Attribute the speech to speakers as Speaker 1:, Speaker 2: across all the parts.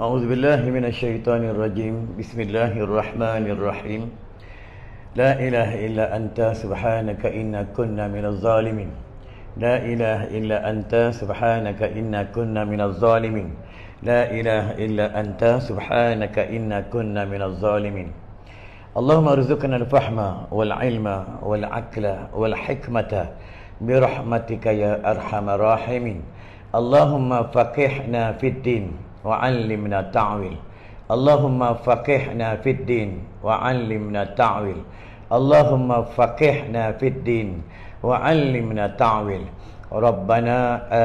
Speaker 1: أعوذ بالله من الشيطان الرجيم. بسم الله الرحمن الرحيم. لا إله إلا أنت سبحانك إنا كنا من الظالمين. لا إله إلا أنت سبحانك إنا كنا من الظالمين. لا إله إلا أنت سبحانك إنا كنا من الظالمين. اللهم ارزقنا الفهم والعلم والعقل والحكمة برحمتك يا أرحم الراحمين. اللهم فقهنا في الدين وعلمنا التعويل. اللهم فقهنا في الدين وعلمنا التعويل. اللهم فقهنا في الدين وعلمنا التعويل. ربنا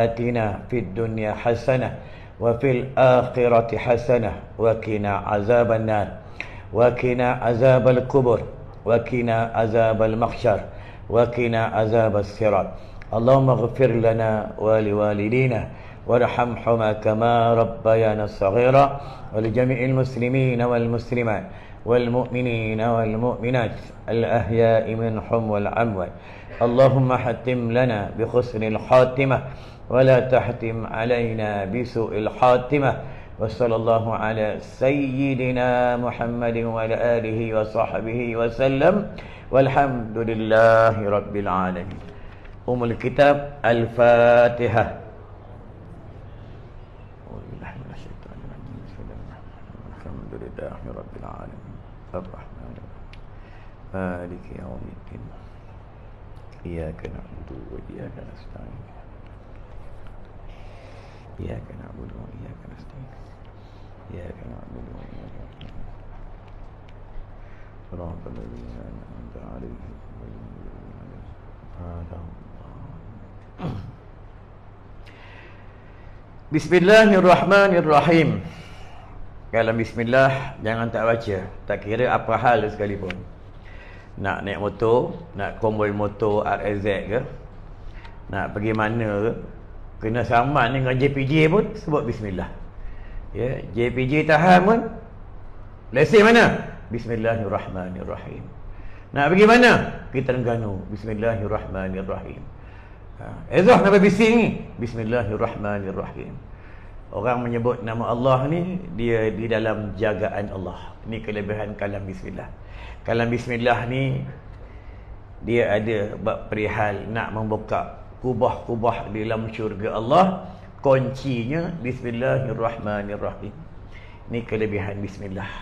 Speaker 1: آتنا في الدنيا حسنة وفي الآخرة حسنة وقنا عذاب النار وقنا عذاب القبر وقنا عذاب المحشر وقنا عذاب الصراط. اللهم اغفر لنا ولوالدينا وارحمهما كما ربيانا صغيرا ولجميع المسلمين والمسلمات والمؤمنين والمؤمنات الأحياء منهم والأموات. اللهم حتم لنا بحسن الخاتمة ولا تحتم علينا بسوء الخاتمة. وصلى الله على سيدنا محمد وعلى آله وصحبه وسلم والحمد لله رب العالمين. الكتاب الفاتحة. الحمد لله رب العالمين الرحمن الرحيم مالك يوم الدين إياك نعبد وإياك نستعين إياك نعبد وإياك نستعين إياك نعبد وإياك نستعين صراط الذين أنعمت عليهم غير المغضوب عليهم. Bismillahirrahmanirrahim. Kalau bismillah jangan tak baca, tak kira apa hal sekalipun. Nak naik motor, nak konvoi motor RZ ke, nak pergi mana ke, kena saman dengan JPJ pun sebut bismillah. Ya, JPJ tahan pun lesen mana? Bismillahirrahmanirrahim. Nak pergi mana? Kita Terengganu, bismillahirrahmanirrahim. Ezah nak bising ni, bismillahirrahmanirrahim. Orang menyebut nama Allah ni, dia di dalam jagaan Allah. Ni kelebihan kalam bismillah. Kalam bismillah ni dia ada bab perihal nak membuka kubah-kubah di dalam syurga Allah. Kuncinya bismillahirrahmanirrahim. Ni kelebihan bismillah.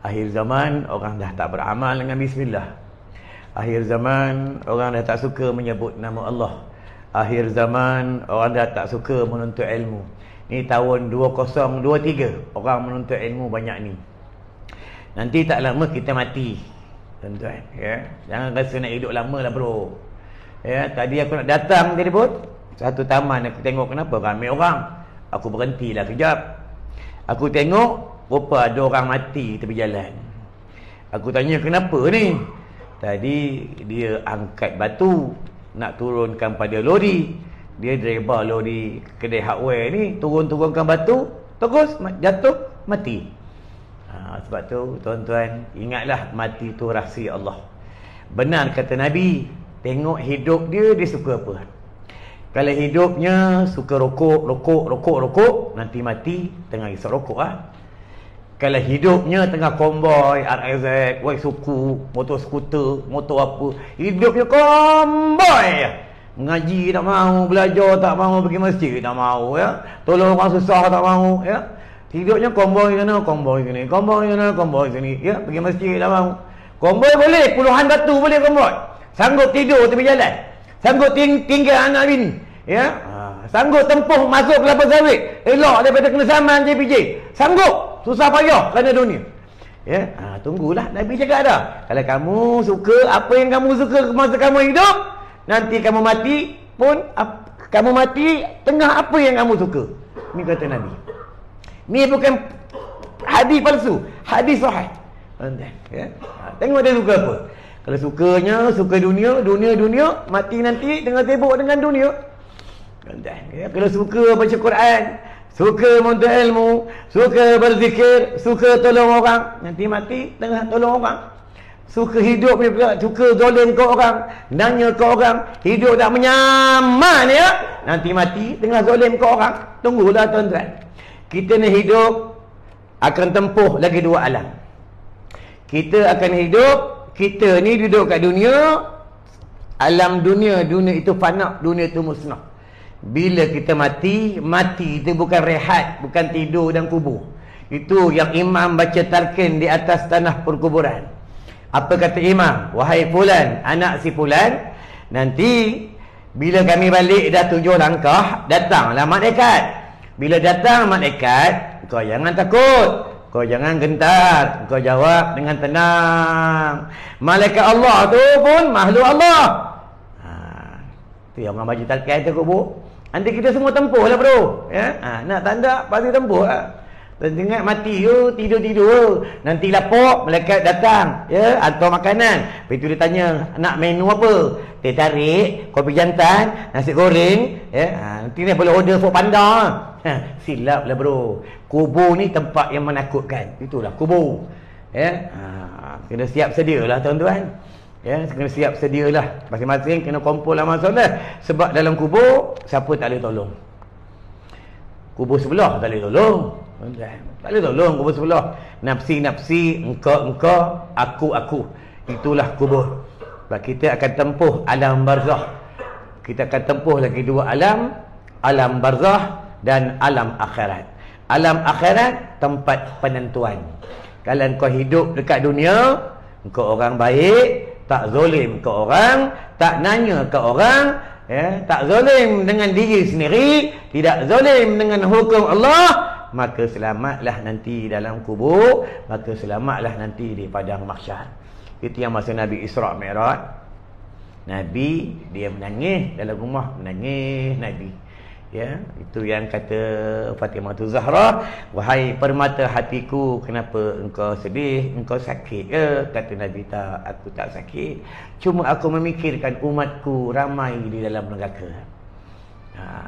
Speaker 1: Akhir zaman orang dah tak beramal dengan bismillah. Akhir zaman orang dah tak suka menyebut nama Allah. Akhir zaman orang dah tak suka menuntut ilmu. Ni tahun 2023 orang menuntut ilmu banyak ni. Nanti tak lama kita mati, tuan-tuan, ya. Jangan rasa nak hidup lama lah bro. Ya, tadi aku nak datang telefon satu taman, aku tengok kenapa ramai orang. Aku berhentilah kejap. Aku tengok rupa ada orang mati tepi jalan. Aku tanya kenapa ni? Tadi dia angkat batu nak turunkan pada lori. Dia driver lori kedai hardware ni, turunkan batu, terus jatuh mati. Sebab tu tuan-tuan, ingatlah mati tu rahsia Allah. Benar kata Nabi, tengok hidup dia suka apa. Kalau hidupnya suka rokok, nanti mati tengah isap rokok lah. Kalau hidupnya tengah konvoi RZ, suku, motor skuter, motor apa, hidupnya konvoi, mengaji tak mahu, belajar tak mahu, pergi masjid tak mahu, ya, tolong orang susah tak mahu, ya, hidupnya konvoi sana, konvoi sini, konvoi sana, konvoi sini, ya, pergi masjid tak mahu. Konvoi boleh, puluhan batu boleh konvoi, sanggup tidur tepi jalan, sanggup tinggal anak bini, ya, sanggup tempuh masuk kelapa sawit, elok daripada kena saman JPJ, sanggup, susah payah kerana dunia. Ya, tunggulah Nabi cakap dah. Kalau kamu suka apa yang kamu suka masa kamu hidup, nanti kamu mati pun kamu mati tengah apa yang kamu suka. Ni kata Nabi. Ni bukan hadis palsu, hadis sahih. Ya. Tengok dia suka apa. Kalau sukanya suka dunia, mati nanti tengah sibuk dengan dunia. Ya, kalau suka baca Quran, suka menuntut ilmu, suka berzikir, suka tolong orang, nanti mati tengah tolong orang. Suka hidup juga, suka zalim ke orang, nanya ke orang, hidup tak menyaman, ya, nanti mati tengah zalim ke orang. Tunggulah tuan-tuan. Kita ni hidup akan tempuh lagi dua alam. Kita akan hidup, kita ni duduk kat dunia, alam dunia, dunia itu fana, dunia itu musnah. Bila kita mati, mati itu bukan rehat, bukan tidur dan kubur. Itu yang imam baca talqin di atas tanah perkuburan. Apa kata imam? Wahai fulan, anak si fulan, nanti bila kami balik dah 7 langkah, datanglah malaikat. Bila datang malaikat, kau jangan takut, kau jangan gentar, kau jawab dengan tenang. Malaikat Allah tu pun makhluk Allah. Tu yang orang baca talqin tu kubur. Nanti kita semua tempuh lah bro, ya? Nak tanda pasti tempuh lah. Dan ingat mati tu, tidur-tidur, nanti lapor, malaikat datang, ya, hantar makanan. Lepas tu dia tanya, nak menu apa? Teh tarik, kopi jantan, nasi goreng, ya. Nanti ni boleh order for panda. Silap lah bro. Kubur ni tempat yang menakutkan. Itulah kubur, ya. Kena siap sedia lah tuan-tuan, ya. Kena siap sedia lah. Masing-masing kena kumpul amal soleh. Sebab dalam kubur, siapa tak boleh tolong? Kubur sebelah tak boleh tolong. Tak boleh tolong kubur sebelah. Nafsi-nafsi, engkau, aku. Itulah kubur. Sebab kita akan tempuh alam barzah. Kita akan tempuh lagi dua alam, alam barzah dan alam akhirat. Alam akhirat tempat penentuan. Kalau engkau hidup dekat dunia, engkau orang baik, tak zalim ke orang, tak nanya ke orang, ya, tak zalim dengan diri sendiri, tidak zalim dengan hukum Allah, maka selamatlah nanti dalam kubur, maka selamatlah nanti di padang mahsyar. Itu yang masa Nabi Isra' Mi'raj, Nabi dia menangis dalam rumah, menangis Nabi, ya. Itu yang kata Fatimah Zahra, wahai permata hatiku, kenapa engkau sedih, engkau sakit ke? Kata Nabi, tak, aku tak sakit, cuma aku memikirkan umatku ramai di dalam neraka.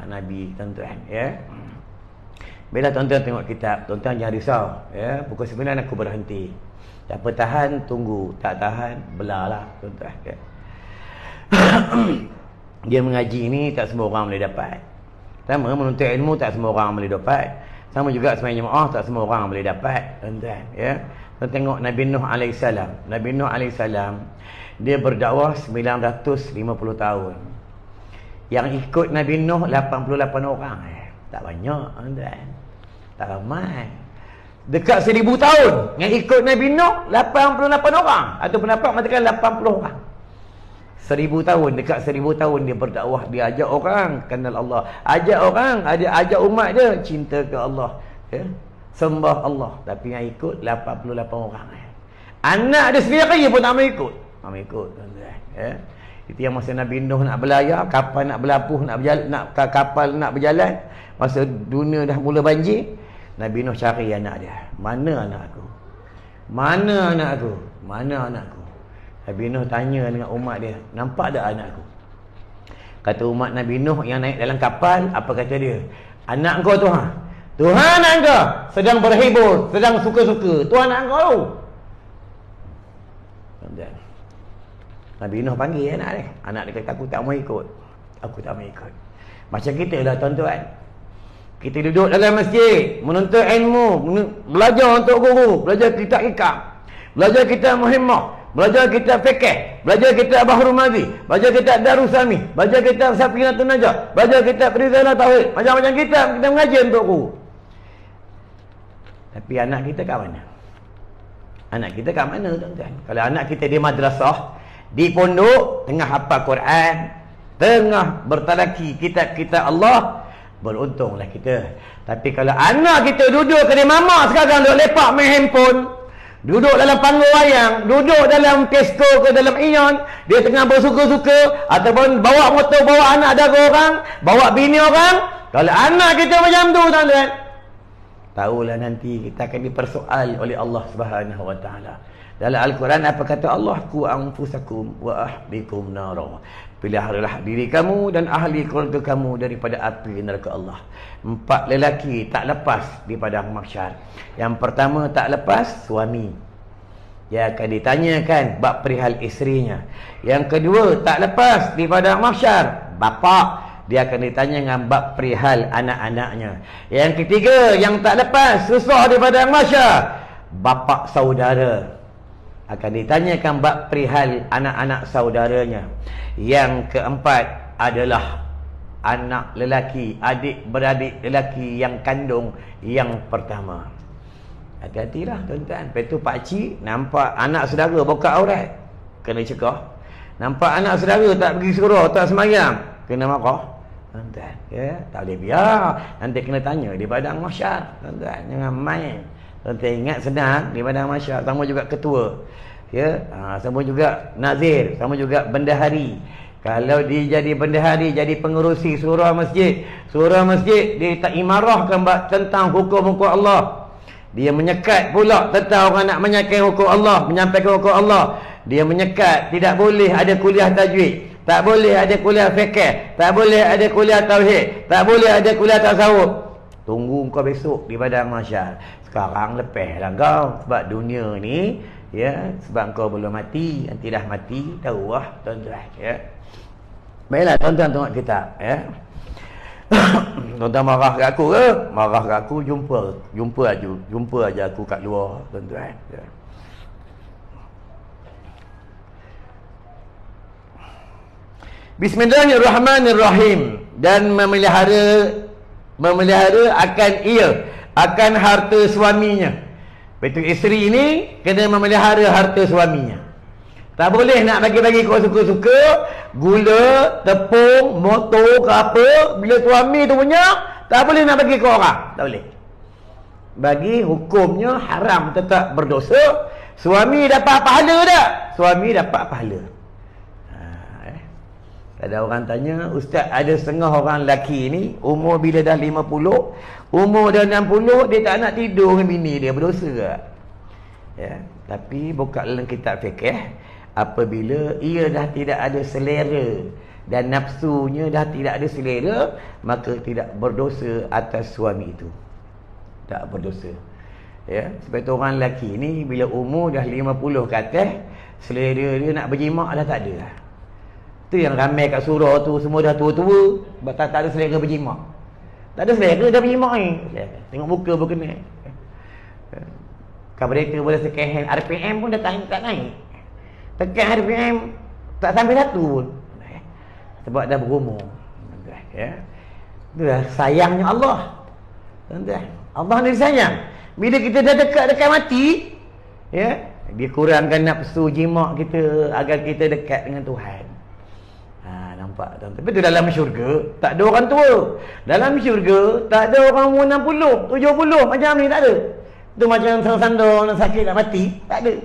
Speaker 1: Nabi, tuan-tuan, ya. Bila tuan-tuan tengok kitab, tuan-tuan jangan risau, ya. Pukul 9 aku berhenti. Tak apa, tahan, tunggu. Tak tahan, belalah, tuan-tuan, ya. Dia mengaji ni tak semua orang boleh dapat. Sama menuntut ilmu tak semua orang boleh dapat. Sama juga semayang jemaah tak semua orang boleh dapat, tuan-tuan, ya. Kita tengok Nabi Nuh alaihissalam. Nabi Nuh alaihissalam, dia berdakwah 950 tahun. Yang ikut Nabi Nuh 88 orang. Tak banyak, tuan-tuan. Tak ramai. Dekat 1000 tahun yang ikut Nabi Nuh 88 orang. Atau pendapat mengatakan 80 orang. 1000 tahun, dekat 1000 tahun dia berdakwah, dia ajak orang kenal Allah, ajak orang, ajak umat dia cinta ke Allah, ya, sembah Allah. Tapi yang ikut 88 orang. Anak dia sendiri pun tak mau ikut. Tak mau ikut, tuan-tuan, ya. Itu yang masa Nabi Nuh nak berlayar, kapal nak berlabuh, nak berjalan, kapal nak berjalan, masa dunia dah mula banjir, Nabi Nuh cari anak dia. Mana anak aku? Mana anak aku? Mana anak aku? Nabi Nuh tanya dengan umat dia, nampak tak anak aku? Kata umat Nabi Nuh yang naik dalam kapal, apa kata dia? Anak kau Tuhan. Tuhan anak kau sedang berhibur, sedang suka-suka. Tuhan anak kau. Nabi Nuh panggil anak dia. Anak dia kata, aku tak mau ikut. Aku tak mau ikut. Macam kita lah, tuan-tuan. Kita duduk dalam masjid, menuntut ilmu, belajar untuk guru, belajar kitab hikam, belajar kitab muhimmah, belajar kitab fikih, belajar kitab Bahrul Mazi, belajar kitab Darussami, belajar kitab Safinatun Najah, belajar kitab Rizalah Tauhid, macam-macam kitab kita mengaji untuk guru. Tapi anak kita kat mana? Anak kita kat mana, tuan-tuan? Kalau anak kita di madrasah, di pondok, tengah hafal Quran, tengah bertalaki kitab-kitab Allah, beruntunglah kita. Tapi kalau anak kita duduk kedai mama sekarang, duduk lepak main handphone, duduk dalam panggung wayang, duduk dalam Tesco ke dalam Ion, dia tengah bersuka-suka, ataupun bawa motor, bawa anak dara orang, bawa bini orang. Kalau anak kita macam tu, tuan-tuan, tahulah nanti kita akan dipersoal oleh Allah Subhanahu wa taala. Dalam Al-Quran apa kata Allah? Qu anfusakum wa ahlikum nara. Peliharalah diri kamu dan ahli keluarga kamu daripada api neraka Allah. 4 lelaki tak lepas di padang mahsyar. Yang pertama tak lepas, suami. Dia akan ditanyakan bab perihal isterinya. Yang kedua tak lepas di padang mahsyar, bapa. dia akan ditanya dengan bab perihal anak-anaknya. Yang ketiga, yang tak lepas susah di padang mahsyar, bapa saudara akan ditanyakan bab perihal anak-anak saudaranya. Yang keempat adalah anak lelaki, adik-beradik lelaki yang kandung yang pertama. Hati-hatilah tuan-tuan. Lepas tu pakcik nampak anak saudara buka aurat, kena cegah. Nampak anak saudara tak pergi surau, tak semayang, kena marah. Tuan-tuan, ya, tak boleh biar. Nanti kena tanya di padang mahsyar. Tuan-tuan, jangan main. Tuan-tuan ingat senang di padang mahsyar, sama juga ketua. Ya, sama juga nazir, sama juga bendahari. Kalau dia jadi bendahari, jadi pengerusi surau masjid, dia tak imarahkan tentang hukum-hukum Allah. Dia menyekat pula tentang orang nak menyampaikan hukum Allah, menyampaikan hukum Allah. Dia menyekat, tidak boleh ada kuliah tajwid, tak boleh ada kuliah fiqh, tak boleh ada kuliah tauhid, tak boleh ada kuliah tasawuf. Tunggu kau besok di padang mahsyar. Sekarang lepaslah kau, sebab dunia ni, ya, sebab kau belum mati, nanti dah mati, tahu lah tuan-tuan, ya. Baiklah tuan-tuan tengok kitab, ya. Tuan-tuan marah kat aku ke? Marah kat aku, jumpa aja aku kat luar, tuan-tuan, ya. Bismillahirrahmanirrahim. Dan memelihara akan harta suaminya. Betul, isteri ini kena memelihara harta suaminya. Tak boleh nak bagi-bagi kau suka-suka, gula, tepung, motor ke apa. Bila suami tu punya, tak boleh nak bagi kau orang. Tak boleh. Bagi hukumnya haram, tetap berdosa. Suami dapat pahala tak? Suami dapat pahala. Ada orang tanya, ustaz, ada setengah orang lelaki ni umur bila dah 50, umur dah 60, dia tak nak tidur dengan bini dia, berdosa ke? Ya, tapi buka dalam kitab fiqh, apabila ia dah tidak ada selera dan nafsunya dah tidak ada selera, maka tidak berdosa atas suami itu. Tak berdosa. Ya, sebab tu orang lelaki ni bila umur dah 50 ke atas, selera dia nak berjimak dah tak ada lah. Tu yang ramai kat surau tu, semua dah tua-tua, tak ada selera berjimak. Tak ada selera dah berjimak ni. Tengok muka pun kena. Carburetor boleh second hand, RPM pun dah tak naik. Tekan RPM tak sampai 1 pun. Sebab dah berumur. Ya. Itulah sayangnya Allah. Tuan-tuan, Allah ni sayang. Bila kita dah dekat mati, ya, dia kurangkan nafsu jimak kita agar kita dekat dengan Tuhan. Nampak tuan-tuan. Tapi tu dalam syurga tak ada orang tua. Dalam syurga tak ada orang umur 60, 70 macam ni, tak ada. Tu macam sandar nak sakit nak mati, tak ada.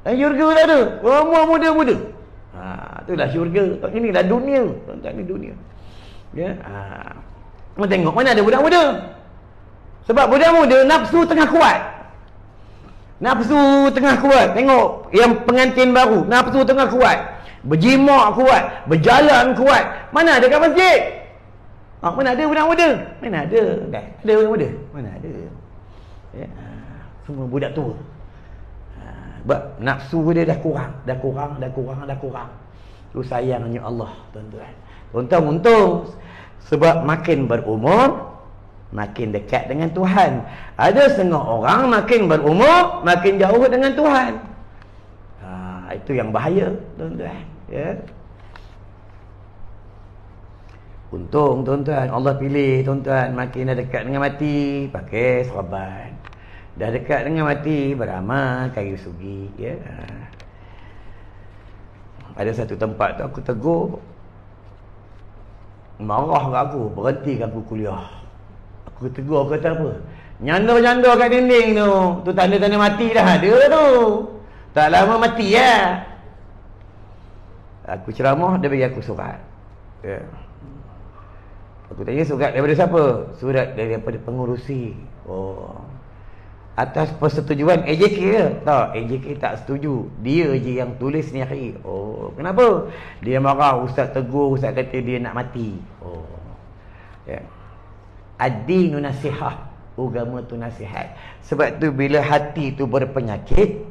Speaker 1: Dalam syurga tak ada. Orang muda-muda. Itulah syurga. Inilah dunia. Tuan-tuan, ni dunia. Ya. Kita tengok mana ada budak muda. Sebab budak muda nafsu tengah kuat. Nafsu tengah kuat. Tengok yang pengantin baru, nafsu tengah kuat. Berjimak kuat, berjalan kuat. Mana ada kat masjid? Mana ada budak muda? Mana ada? Ada budak muda? Mana ada? Ya, semua budak tua. Sebab nafsu dia dah kurang. Itu sayangnya Allah, tuan-tuan. Untung sebab makin berumur, makin dekat dengan Tuhan. Ada setengah orang makin berumur, makin jauh dengan Tuhan. Itu yang bahaya, tuan-tuan. Ya. Untung tuan-tuan, Allah pilih tuan-tuan, makin dah dekat dengan mati, pakai serban. Dah dekat dengan mati, beramal kayu sugi, ya. Ada satu tempat tu aku tegur, marah kat aku, berhentikan aku kuliah. Aku tegur, kata apa? Nyanda-nyanda kat dinding tu tanda-tanda mati dah ada tu. Tak lama mati ya. Aku ceramah, dia bagi aku surat. Ya. Aku tanya, surat daripada siapa? Surat daripada pengurusi. Oh. Atas persetujuan AJK ke? Tak, AJK tak setuju. Dia je yang tulis ni akhir. Oh, kenapa? Dia marah, ustaz tegur, ustaz kata dia nak mati. Oh. Ya. Ad-dinu nasihah. Agama tu nasihat. Sebab tu bila hati tu berpenyakit,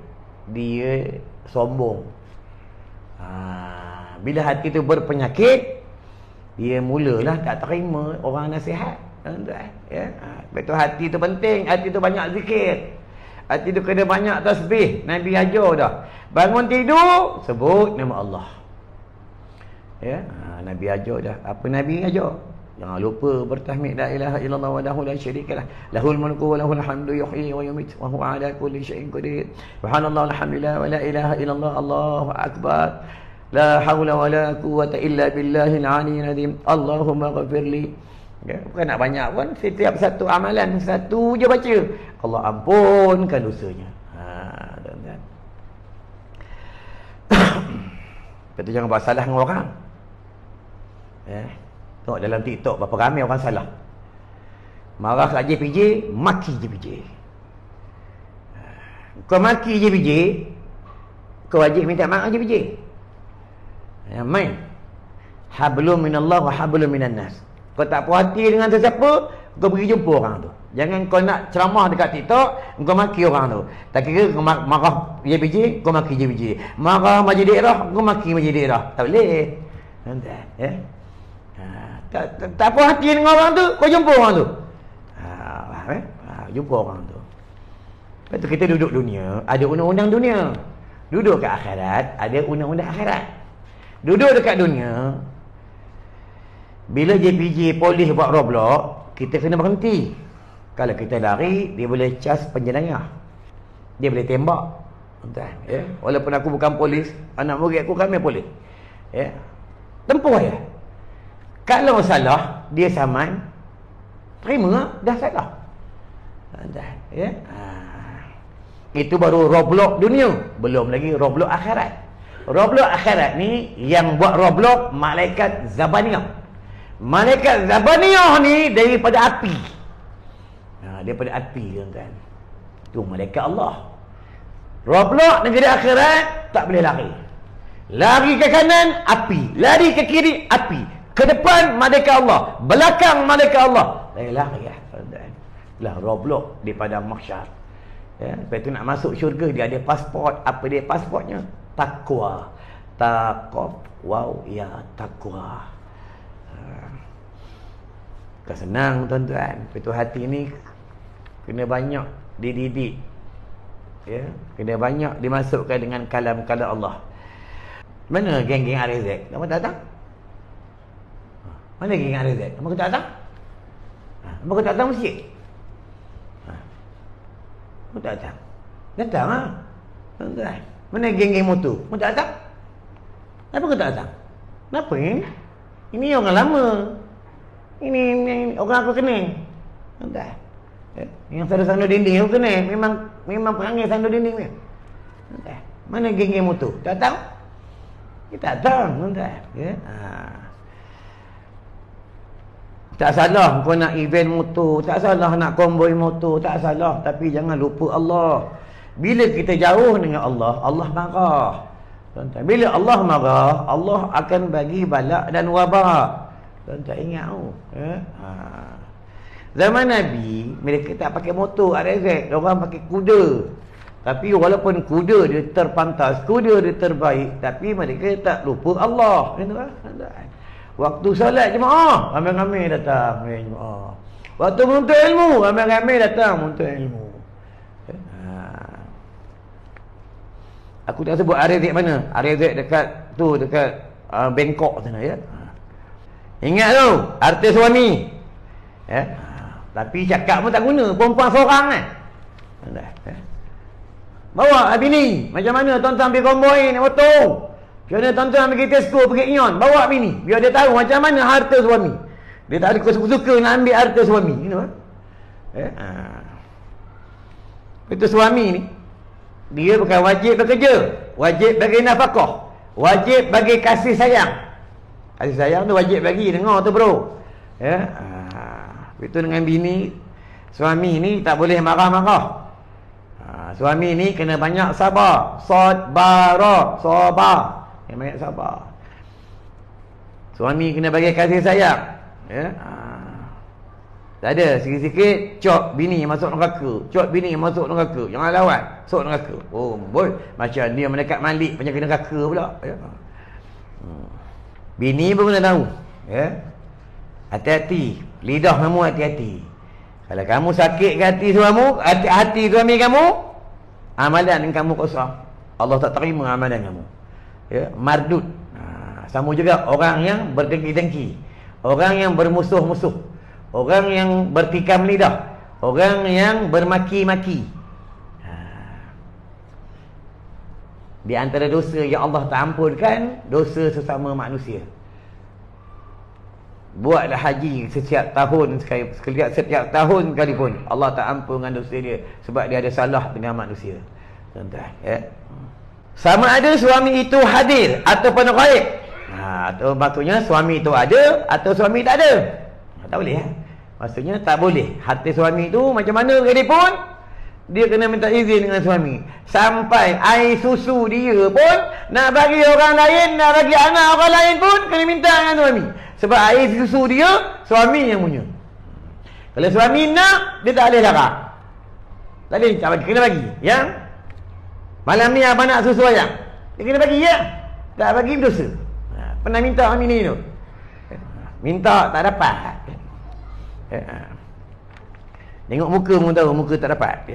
Speaker 1: dia sombong. Bila hati tu berpenyakit, Dia mulalah tak terima orang nasihat. Tuan-tuan, ya. Betul, hati tu penting, hati tu banyak zikir. Hati tu kena banyak tasbih. Nabi ajar dah. Bangun tidur, sebut nama Allah. Ya, Nabi ajar dah. Apa Nabi ajar? Jangan lupa bertahmid la ilaha illallah wahdahu la syarikalah lahul mulku wa lahul hamdu yuhyi wa yumiit wa huwa ala kulli syai'in qadir. Subhanallah walhamdulillah wa la ilaha illallah Allahu akbar. La haula wa la quwwata illa billahil aliyyil azim. Allahumma ghafirli. Ya, bukan nak banyak pun, setiap satu amalan satu je baca. Allah ampunkan dosanya. Tuan-tuan. Betul, jangan buat salah dengan orang. Tengok dalam TikTok berapa ramai orang salah. Marah kat JPJ, maki JPJ. Kau maki JPJ, kau wajib minta maaf JPJ. Main. Hablum minallah wa hablum minan nas. Kau tak puas hati dengan sesiapa, kau pergi jumpa orang tu. Jangan kau nak ceramah dekat TikTok, kau maki orang tu. Tak kira kau marah JPJ, kau maki JPJ. Marah majlis daerah, kau maki majlis daerah. Tak boleh. Tuan-tuan, ya. Tak puas hati dengan orang tu, kau jumpa orang tu. Jumpa orang tu. Lepas tu kita duduk dunia, ada undang-undang dunia. Duduk kat akhirat, ada undang-undang akhirat. Duduk dekat dunia, bila JPJ polis buat roadblock, kita kena berhenti. Kalau kita lari, dia boleh cas penjenayah. Dia boleh tembak. Ya? Walaupun aku bukan polis, anak murid aku ramai polis. Ya? Tempuh ya. Kalau salah, dia saman, terima, dah salah. Ya? Itu baru roadblock dunia. Belum lagi roadblock akhirat. Roadblock akhirat ni, yang buat roadblock malaikat Zabaniyah. Malaikat Zabaniyah ni daripada api. Daripada api, tuan-tuan. Itu malaikat Allah. Roadblock negeri akhirat, tak boleh lari. Lari ke kanan, api. Lari ke kiri, api. Ke depan, malaikat Allah. Belakang, malaikat Allah. Lari ya, tuan-tuan. Itulah roadblock di padang mahsyar. Ya, lepas tu nak masuk syurga, dia ada pasport. Apa dia pasportnya? Takwa. Wow, ya, takwa. Bukan senang, tuan-tuan. Lepas tu hati ni kena banyak dididik. Ya, kena banyak dimasukkan dengan kalam-kalam Allah. Mana geng-geng RZ? Kamu tak datang? Mana geng RZ? Kamu tak datang? Kamu tak datang masjid? Kamu tak datang? Datang lah. Tuan-tuan. Mana geng-geng motor? Kamu tak datang? Kenapa kau tak datang? Kenapa ni? Ini orang lama. Ini orang aku kenal. Tuan-tuan. Yang sandu-sandu dinding aku kenal. Memang perangai sandu dinding ni. Tuan-tuan. Mana geng-geng motor? Tak tahu? Kita datang, tuan-tuan. Ya? Tak salah kau nak event motor, tak salah nak konvoi motor, tak salah, tapi jangan lupa Allah. Bila kita jauh dengan Allah, Allah marah. Tuan-tuan, bila Allah marah, Allah akan bagi balak dan wabak. Tuan-tuan ingat ya? Zaman Nabi, mereka tak pakai motor RZ, orang pakai kuda. Tapi walaupun kuda dia terpantas, kuda dia terbaik, tapi mereka tak lupa Allah. Waktu solat jemaah, ramai-ramai datang jemaah. Waktu menuntut ilmu, ramai-ramai datang menuntut ilmu. Aku tak sebut RZ mana. RZ dekat tu, dekat Bangkok sana ya. Ingat tu, artis suami. Ya. Tapi cakap pun tak guna, perempuan seorang kan. Bawa bini. Macam mana tuan-tuan pergi konvoi naik motor? Macam mana tuan-tuan pergi Tesco, pergi Ion? Bawa bini. Biar dia tahu macam mana harta suami. Dia tak ada suka-suka nak ambil harta suami. You know? Itu suami ni, dia bukan wajib bekerja. Wajib bagi nafkah. Wajib bagi kasih sayang. Kasih sayang tu wajib bagi. Dengar tu bro. Ya. Itu dengan bini. Suami ni tak boleh marah-marah. Suami ni kena banyak sabar. Sabar. Yang banyak sabar. Suami kena bagi kasih sayang. Ya. Tak ada sikit-sikit cop bini masuk neraka. Cop bini masuk neraka. Jangan lawan. Masuk neraka. Oh, boy. Macam dia mendekat Malik penyakit neraka pula. Ya. Bini pun kena tahu. Ya. Hati-hati. Lidah kamu hati-hati. Kalau kamu sakit ke hati suamimu, hati suami kamu, amalan kamu kosong. Allah tak terima amalan kamu. Ya, mardud. Sama juga orang yang berdengki-dengki, orang yang bermusuh-musuh, orang yang bertikam lidah, orang yang bermaki-maki. Di antara dosa yang Allah tak ampunkan, dosa sesama manusia. Buatlah haji setiap tahun setiap tahun sekalipun, Allah tak ampunkan dosa dia sebab dia ada salah dengan manusia. Tuan-tuan, ya. Sama ada suami itu hadir ataupun ghaib. Atau maksudnya suami itu ada atau suami tak ada. Tak boleh. Maksudnya tak boleh. Hati suami itu macam mana sekalipun, dia kena minta izin dengan suami. Sampai air susu dia pun nak bagi orang lain, nak bagi anak orang lain pun kena minta dengan suami. Sebab air susu dia suami yang punya. Kalau suami nak, dia tak boleh larang. Tak boleh, tak bagi, kena bagi. Ya. Malam ni abang nak susu ayam, dia kena bagi, ya. Tak bagi berdosa. Pernah minta kami ni tu, minta tak dapat. Tengok muka pun tahu muka tak dapat.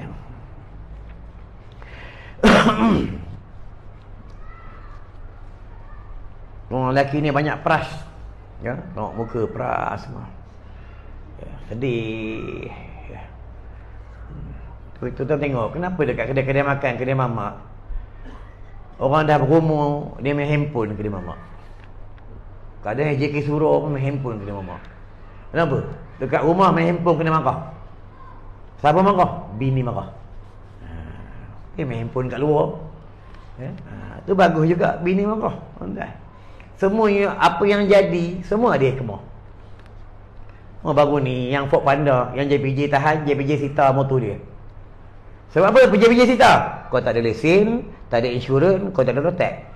Speaker 1: Orang lelaki ni banyak peras, ya, tengok muka peras semua, ya, sedih, ya. Tuan tengok kenapa dekat kedai-kedai makan, kedai mamak, orang dah berumur dia main handphone kedai mamak. Kadang JK suruh pun main handphone kena mamak. Kenapa? Dekat rumah main handphone kena marah. Siapa marah? Bini marah. Dia main handphone kat luar. Tu bagus juga bini marah. Semua apa yang jadi, semua ada hikmah. Oh, baru ni yang Ford Panda, yang JPJ tahan, JPJ sita motor dia. Sebab apa JPJ sita? Kau tak ada lesen, tak ada insurans, kau tak ada rotek.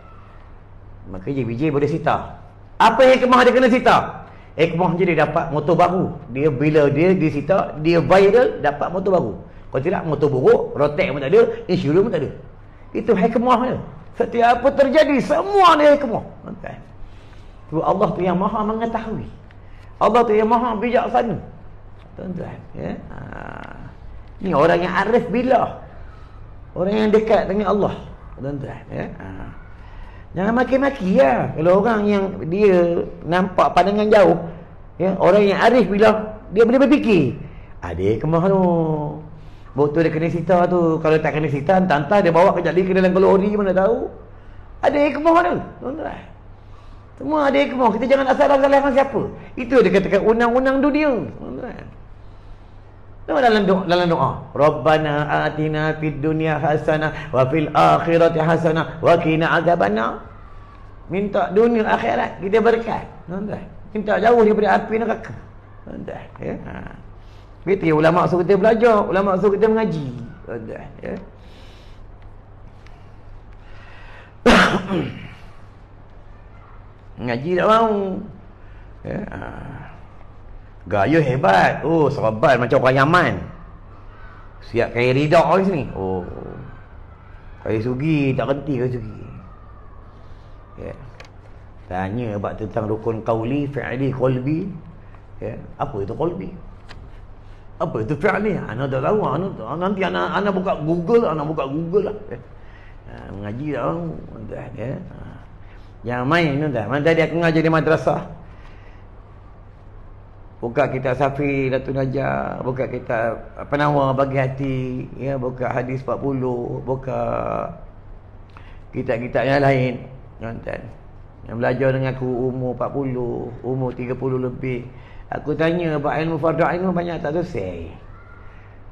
Speaker 1: Maka JPJ boleh sita. Apa hikmah dia kena sita? Hikmah je dia dapat motor baru. Dia bila dia disita, dia viral, dapat motor baru. Kalau tidak, motor buruk, rotek pun tak ada, insurans pun tak ada. Itu hikmah dia. Setiap apa terjadi, semua ada hikmah. Tu Allah tu yang maha mengetahui. Allah tu yang maha bijaksana. Tuan-tuan, ya. Ni orang yang arif billah, orang yang dekat dengan Allah. Tuan-tuan, ya. Jangan maki-maki, ya. Kalau orang yang dia nampak pandangan jauh, ya, orang yang arif bila dia boleh berfikir, ada hikmah tu. Botol dia kena sita tu. Kalau tak kena sita, entah-entah dia bawa kejap lagi ke dalam kalori, mana tahu. Ada hikmah tu, tuan-tuan. Semua ada hikmah. Kita jangan asal-asalkan siapa. Itu dia katakan undang-undang dunia, tuan-tuan. Dalam doa, Rabbana atina fid dunya hasanah wa fil akhirati hasanah wa qina adzabannar. Minta dunia akhirat kita berkat, tuan-tuan. Minta jauh daripada api neraka, tuan-tuan, ya. Betul, ulama suruh kita belajar, ulama suruh kita mengaji, tuan-tuan, ya. Mengaji tak mau, ya. Gaya hebat. Oh, sahabat macam orang Yaman. Siap kaya ridak di sini. Oh, kaya sugi, tak henti kaya sugi. Ya. Tanya abang tentang rukun qauli, fi'li, qalbi. Ya. Apa itu qalbi? Apa itu fi'li? Ana tak tahu. Nanti ana buka Google lah. Ya. Mengaji tak tahu. Ya. Yang main tuan. Mana tadi aku ngajar di madrasah. Buka kitab Safi Datuk Najah, buka kitab Penawar Bagi Hati, ya, buka hadis 40, buka kitab-kitab yang lain, tuan-tuan. Yang belajar dengan aku umur 40, umur 30 lebih. Aku tanya bab ilmu fardu ain banyak tak selesai.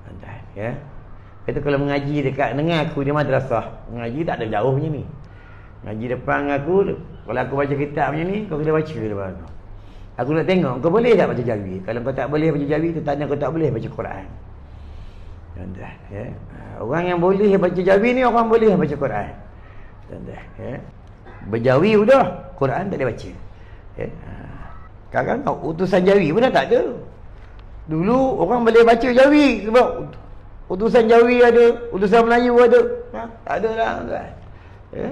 Speaker 1: Tuan-tuan, ya. Itu kalau mengaji dekat dengan aku di madrasah, mengaji tak ada jauh macam ni. Mengaji depan aku, kalau aku baca kitab macam ni, kau kena baca depan aku. Aku nak tengok, kau boleh tak baca Jawi? Kalau kau tak boleh baca Jawi, tu tanya kau tak boleh baca Quran. Tuan-tuan, ya. Orang yang boleh baca Jawi ni, orang boleh baca Quran. Tuan-tuan, ya. Berjawi sudah, Quran tak boleh baca. Ya. Kadang-kadang utusan Jawi pun dah tak ada. Dulu orang boleh baca Jawi sebab utusan Jawi ada, utusan Melayu ada. Tak ada lah, tuan. Ya.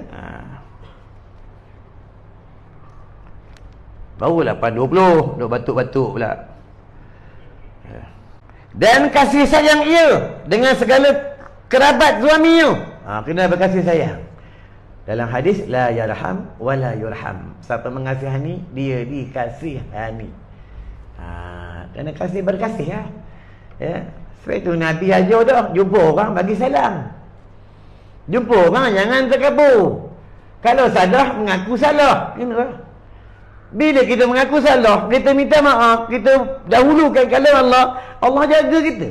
Speaker 1: Baru 8.20 duk batuk-batuk pula. Dan kasih sayang ia dengan segala kerabat suaminya. Kena berkasih sayang. Dalam hadis, la yarham wa la yurham. Siapa mengasihani, dia dikasihani. Kena kasih berkasih ya. Sebab itu Nabi ajar dah, jumpa orang bagi salam. Jumpa orang jangan terkabur. Kalau salah, mengaku salah. Bila kita mengaku salah, kita minta maaf, kita dahulukan kalam Allah, Allah jaga kita.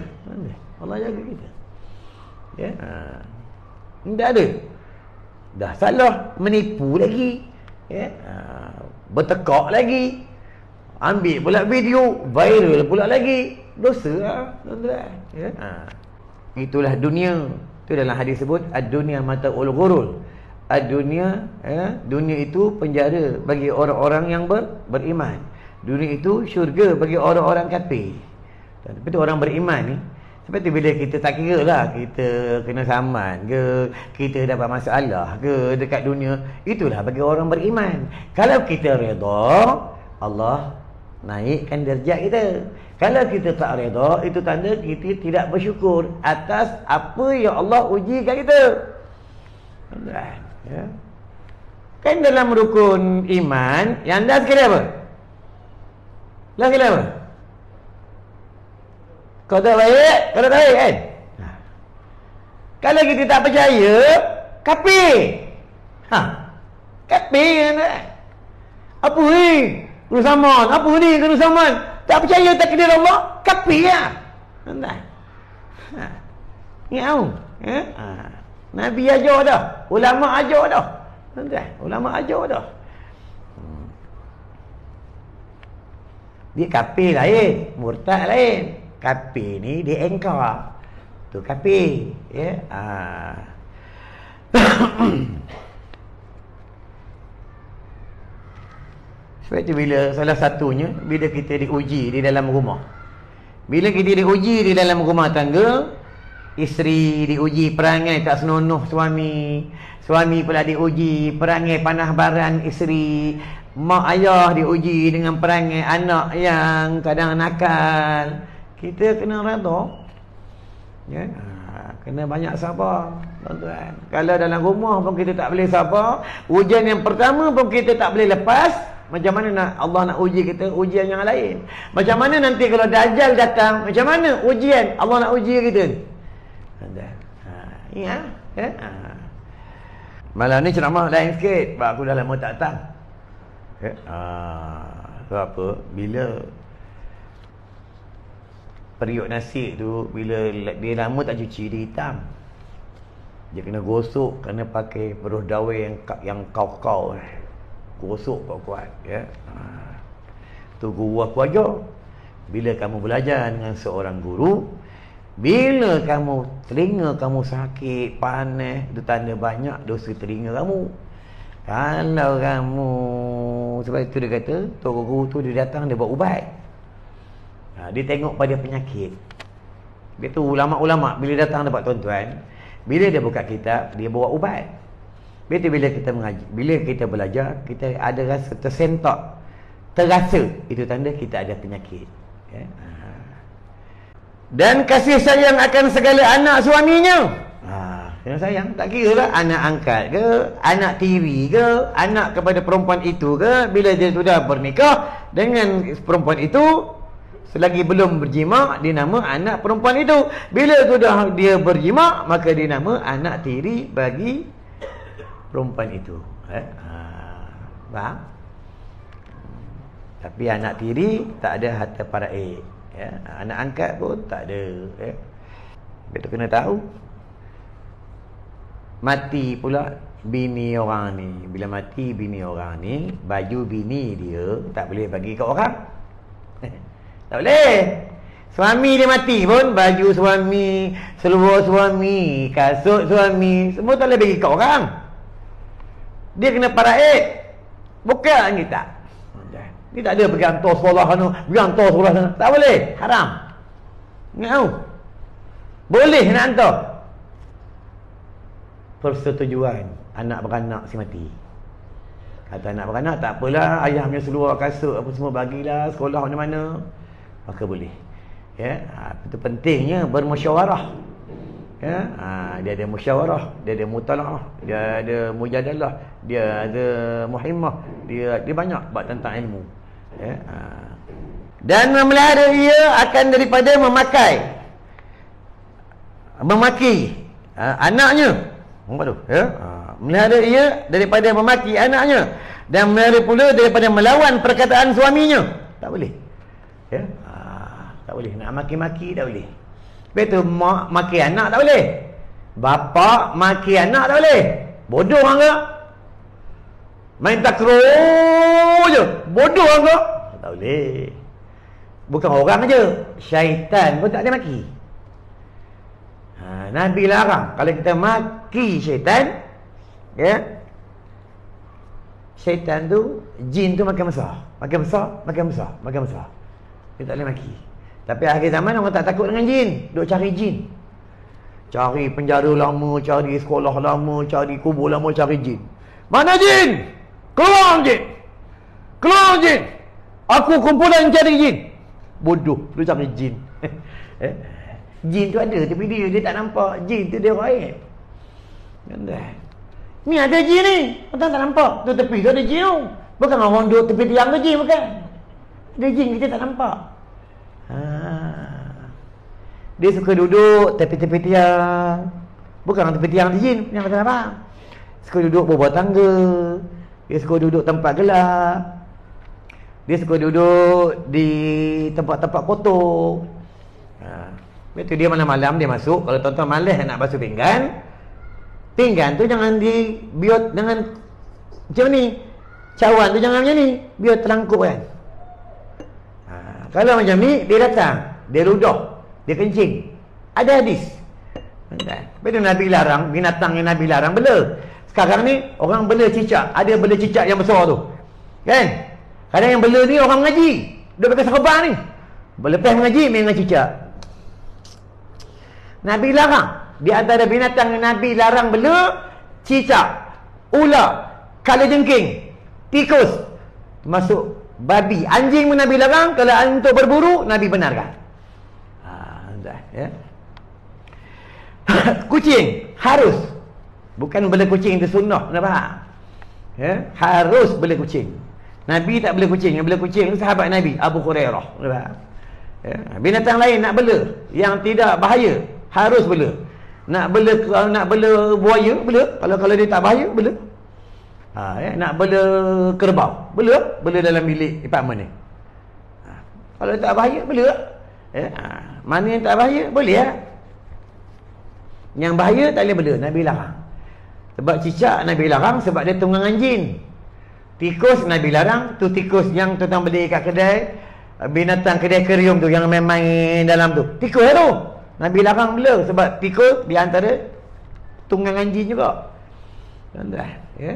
Speaker 1: Allah jaga kita. Ya. Tak ada. Dah salah, menipu lagi. Ya. Bertekak lagi. Ambil pula video, viral pula lagi. Dosa lah. Ya. Itulah dunia. Itu dalam hadis sebut, ad-dunya mata'ul ghurur. Dunia, dunia itu penjara bagi orang-orang yang beriman. Dunia itu syurga bagi orang-orang kafir. Tapi tu orang beriman ni, seperti bila kita tak kira lah kita kena saman ke, kita dapat masalah ke dekat dunia, itulah bagi orang beriman. Kalau kita redha, Allah naikkan darjat kita. Kalau kita tak redha, itu tanda kita tidak bersyukur atas apa yang Allah ujikan kita. Ya. Kan dalam rukun iman yang dah sekali apa? Dah sekali apa? Kau tak baik, kau tak baik kan? Kalau kita tak percaya, kafir. Kafir kan? Apa ni? Kena saman. Apa ni kena saman? Tak percaya takdir Allah, kafir lah. Ingat Nabi ajar dah, ulama ajar dah. Ulama ajar dah. Dia kafir lain, murtad lain. Kafir ni dia engkar. Tu kafir, ya. Sebab tu bila salah satunya, bila kita diuji di dalam rumah. Bila kita diuji di dalam rumah tangga, isteri diuji perangai tak senonoh suami, suami pula diuji perangai panah baran isteri, mak ayah diuji dengan perangai anak yang kadang nakal. Kita kena redha, ya. Kena banyak sabar, tuan-tuan. Kalau dalam rumah pun kita tak boleh sabar, ujian yang pertama pun kita tak boleh lepas. Macam mana nak Allah nak uji kita ujian yang lain? Macam mana nanti kalau Dajjal datang, macam mana ujian Allah nak uji kita? Ingat? Malam ni ceramah lain sikit, sebab aku dah lama tak datang. Sebab apa? Bila periuk nasi tu, bila dia lama tak cuci, dia hitam. Dia kena gosok, kena pakai peruh dawai yang kau-kau. Gosok kuat-kuat, ya. Tu guru aku ajar. Bila kamu belajar dengan seorang guru, bila telinga kamu sakit, panas, itu tanda banyak dosa telinga kamu. Kalau kamu, sebab itu dia kata, tok guru tu dia datang, dia buat ubat. Dia tengok pada penyakit. Dia tu ulama-ulama bila datang dapat tuan-tuan, bila dia buka kitab, dia buat ubat. Betul bila kita mengaji, bila kita belajar, kita ada rasa tersentak, terasa, itu tanda kita ada penyakit. Ya. Dan kasih sayang akan segala anak suaminya. Kena sayang, tak kira lah anak angkat ke, anak tiri ke, anak kepada perempuan itu ke, bila dia sudah bernikah dengan perempuan itu, selagi belum berjima, dinama anak perempuan itu. Bila sudah dia berjima, maka dinama anak tiri bagi perempuan itu. Faham? Tapi anak tiri tak ada harta faraid, ya. Anak angkat pun tak ada, ya. Kita kena tahu. Mati pula bini orang ni. Bila mati bini orang ni, baju bini dia tak boleh bagi ke orang. Tak boleh. Suami dia mati pun, baju suami, seluar suami, kasut suami, semua tak boleh bagi ke orang. Dia kena faraid. Bukan kita. Dia tak ada pergi hantar sekolah sana, pergi hantar sekolah sana. Tak boleh. Haram. Ingat tahu? Boleh nak hantar. Persetujuan anak beranak si mati. Kata anak beranak, tak apalah, ayah punya seluar kasut apa semua bagilah, sekolah mana-mana, maka boleh. Ya, itu pentingnya bermusyawarah. Ya, dia ada musyawarah, dia ada mutalaah, dia ada mujadalah, dia ada muhimmah, dia banyak bab tentang ilmu. Ya, dan memelihara ia akan daripada memaki anaknya. Apa tu? Ya, melihara ia daripada memaki anaknya, dan melihara pula daripada melawan perkataan suaminya. Tak boleh. Ya, tak boleh nak maki-maki, tak boleh. Betul, mak maki anak tak boleh. Bapa maki anak tak boleh. Bodoh orang ke? Main takraw je. Bodoh orang ke? Tak boleh. Bukan orang aja, syaitan pun tak boleh maki. Nabi larang kalau kita maki syaitan, ya, syaitan tu, jin tu makin besar. Makin besar, makin besar, makin besar. Kita tak boleh maki. Tapi akhir zaman orang tak takut dengan jin. Duk cari jin. Cari penjara lama, cari sekolah lama, cari kubur lama, cari jin. Mana jin? Keluar jin! Keluar jin! Aku kumpulan cari jin. Bodoh, duk cari jin. Jin tu ada, tapi dia tak nampak. Jin tu dia raib. Ni ada jin ni. Orang tak nampak. Tu tepi tu ada jin tu. Bukan orang duduk tepi tiang tu jin, bukan. Ada jin kita tak nampak. Dia suka duduk tepi-tepi tiang. Bukan orang tepi tiang di jin, yang kata apa? Suka duduk bawah tangga. Dia suka duduk tempat gelap. Dia suka duduk di tempat-tempat kotor. Betul, dia malam-malam dia masuk. Kalau tuan-tuan malas nak basuh pinggan, pinggan tu jangan biot dengan macam ni. Cawan tu jangan macam ni, biar terlangkup kan. Kalau macam ni, dia datang, dia ludah, dia kencing. Ada hadis. Betul, Nabi larang, binatang yang Nabi larang bela. Sekarang ni orang bela cicak. Ada bela cicak yang besar tu, kan? Kadang yang bela ni orang mengaji, dia pakai serban ni. Lepas mengaji, main dengan cicak. Nabi larang. Di antara binatang yang Nabi larang bela, cicak, ular, kalajengking, tikus, masuk babi. Anjing pun Nabi larang. Kalau untuk berburu, Nabi benarkan. Ya. Kucing harus, bukan bela kucing itu sunnah, nampak? Ya, harus bela kucing. Nabi tak bela kucing. Yang bela kucing itu sahabat Nabi, Abu Hurairah. Nampak? Ya. Binatang lain nak bela yang tidak bahaya, harus bela. Nak bela buaya, bela. Kalau dia tak bahaya, bela. Ya, nak bela kerbau, bela dalam bilik apartmen ni. Kalau tak bahaya, bela. Ya, mana yang tak bahaya, boleh ya. Yang bahaya tak boleh bela, Nabi larang. Sebab cicak Nabi larang sebab dia tunggangan jin. Tikus Nabi larang, tu tikus yang tuan beli kat kedai, binatang kedai kerium tu yang main dalam tu. Tikus tu Nabi larang bela sebab tikus di antara tunggangan jin juga. Tuan-tuan, ya.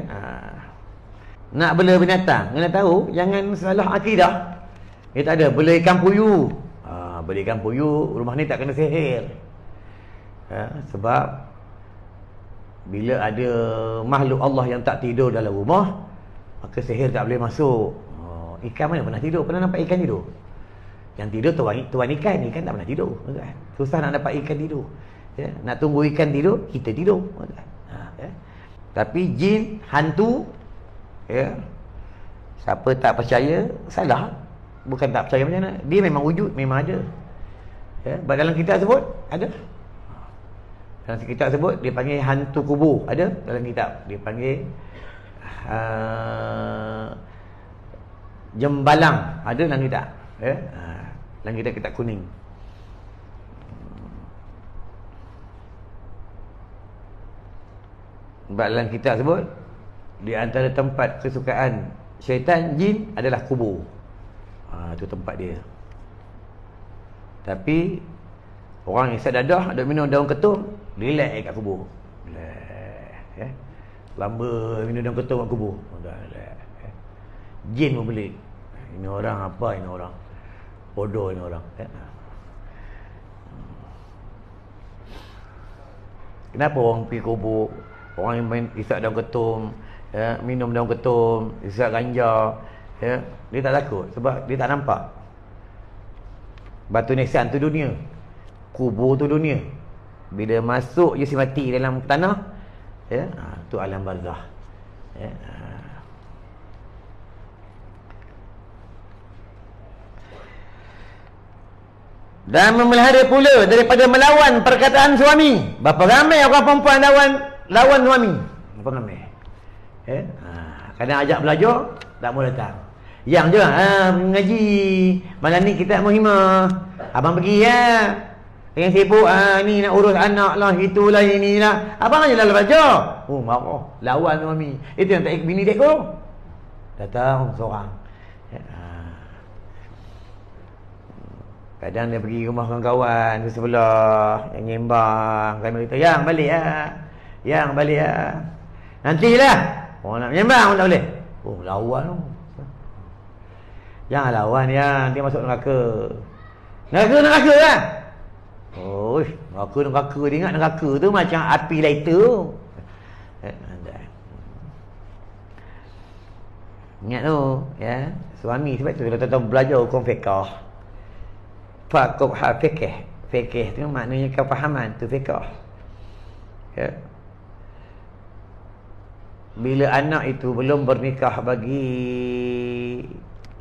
Speaker 1: Nak bela binatang, kena tahu jangan salah akidah. Dia tak ada bela ikan puyuh. Bela ikan puyuh, rumah ni tak kena sihir. Sebab bila ada makhluk Allah yang tak tidur dalam rumah, maka sihir tak boleh masuk. Ikan mana pernah tidur? Pernah nampak ikan tidur? Yang tidur tuan ikan tak pernah tidur. Susah nak dapat ikan tidur. Ya, nak tunggu ikan tidur, kita tidur. Ya. Tapi jin, hantu, ya, siapa tak percaya, salah. Bukan tak percaya macam mana, dia memang wujud, memang ada. Ya, dalam kitab sebut ada. Dalam kitab sebut dia panggil hantu kubur, ada dalam kitab. Dia panggil jembalang, ada dalam kitab. Ya, dalam kitab kuning. Sebab dalam kitab sebut di antara tempat kesukaan syaitan jin adalah kubur. Itu tempat dia. Tapi orang yang sadadah duk minum daun ketum, relax kat kubur. Ya. Lamba minum daun ketum kat kubur. Jin pun pelik. Ini orang apa ini orang? Bodoh ini orang. Ya. Kenapa orang pergi kubur? Orang yang main isap daun ketum, ya, minum daun ketum, isap ganja, ya, dia tak takut sebab dia tak nampak. Batu nisan tu dunia, kubur tu dunia. Bila masuk je si mati dalam tanah, ya, tu alam barzah. Ya. Dan memelihara pula daripada melawan perkataan suami. Berapa ramai orang perempuan lawan suami? Berapa ramai? Ya? Kadang ajak belajar, tak mau datang. Yang je mengaji. Malam ni kita muhimah. Abang pergi ya. Yang sibuk ni nak urus anak lah, itulah inilah. Abang aja lah belajar. Oh marah, lawan suami. Itu yang tak ikut bini dia tu. Datang seorang. Ya. Kadang dia pergi rumah kawan-kawan di sebelah yang nyembang, kami kata, "Yang balik ah. Yang balik ah." Nantilah. Orang nak nyembang pun tak boleh. Oh, lawan tu. Jangan lawan yang dia masuk neraka. Neraka lah. Oh, neraka dia ingat neraka tu macam api lighter. Ingat tu, ya. Suami sebab tu kita tahu belajar hukum fiqh. Faqih fikih. Fikih tu maknanya kefahaman tu fiqh. Ya. Bila anak itu belum bernikah bagi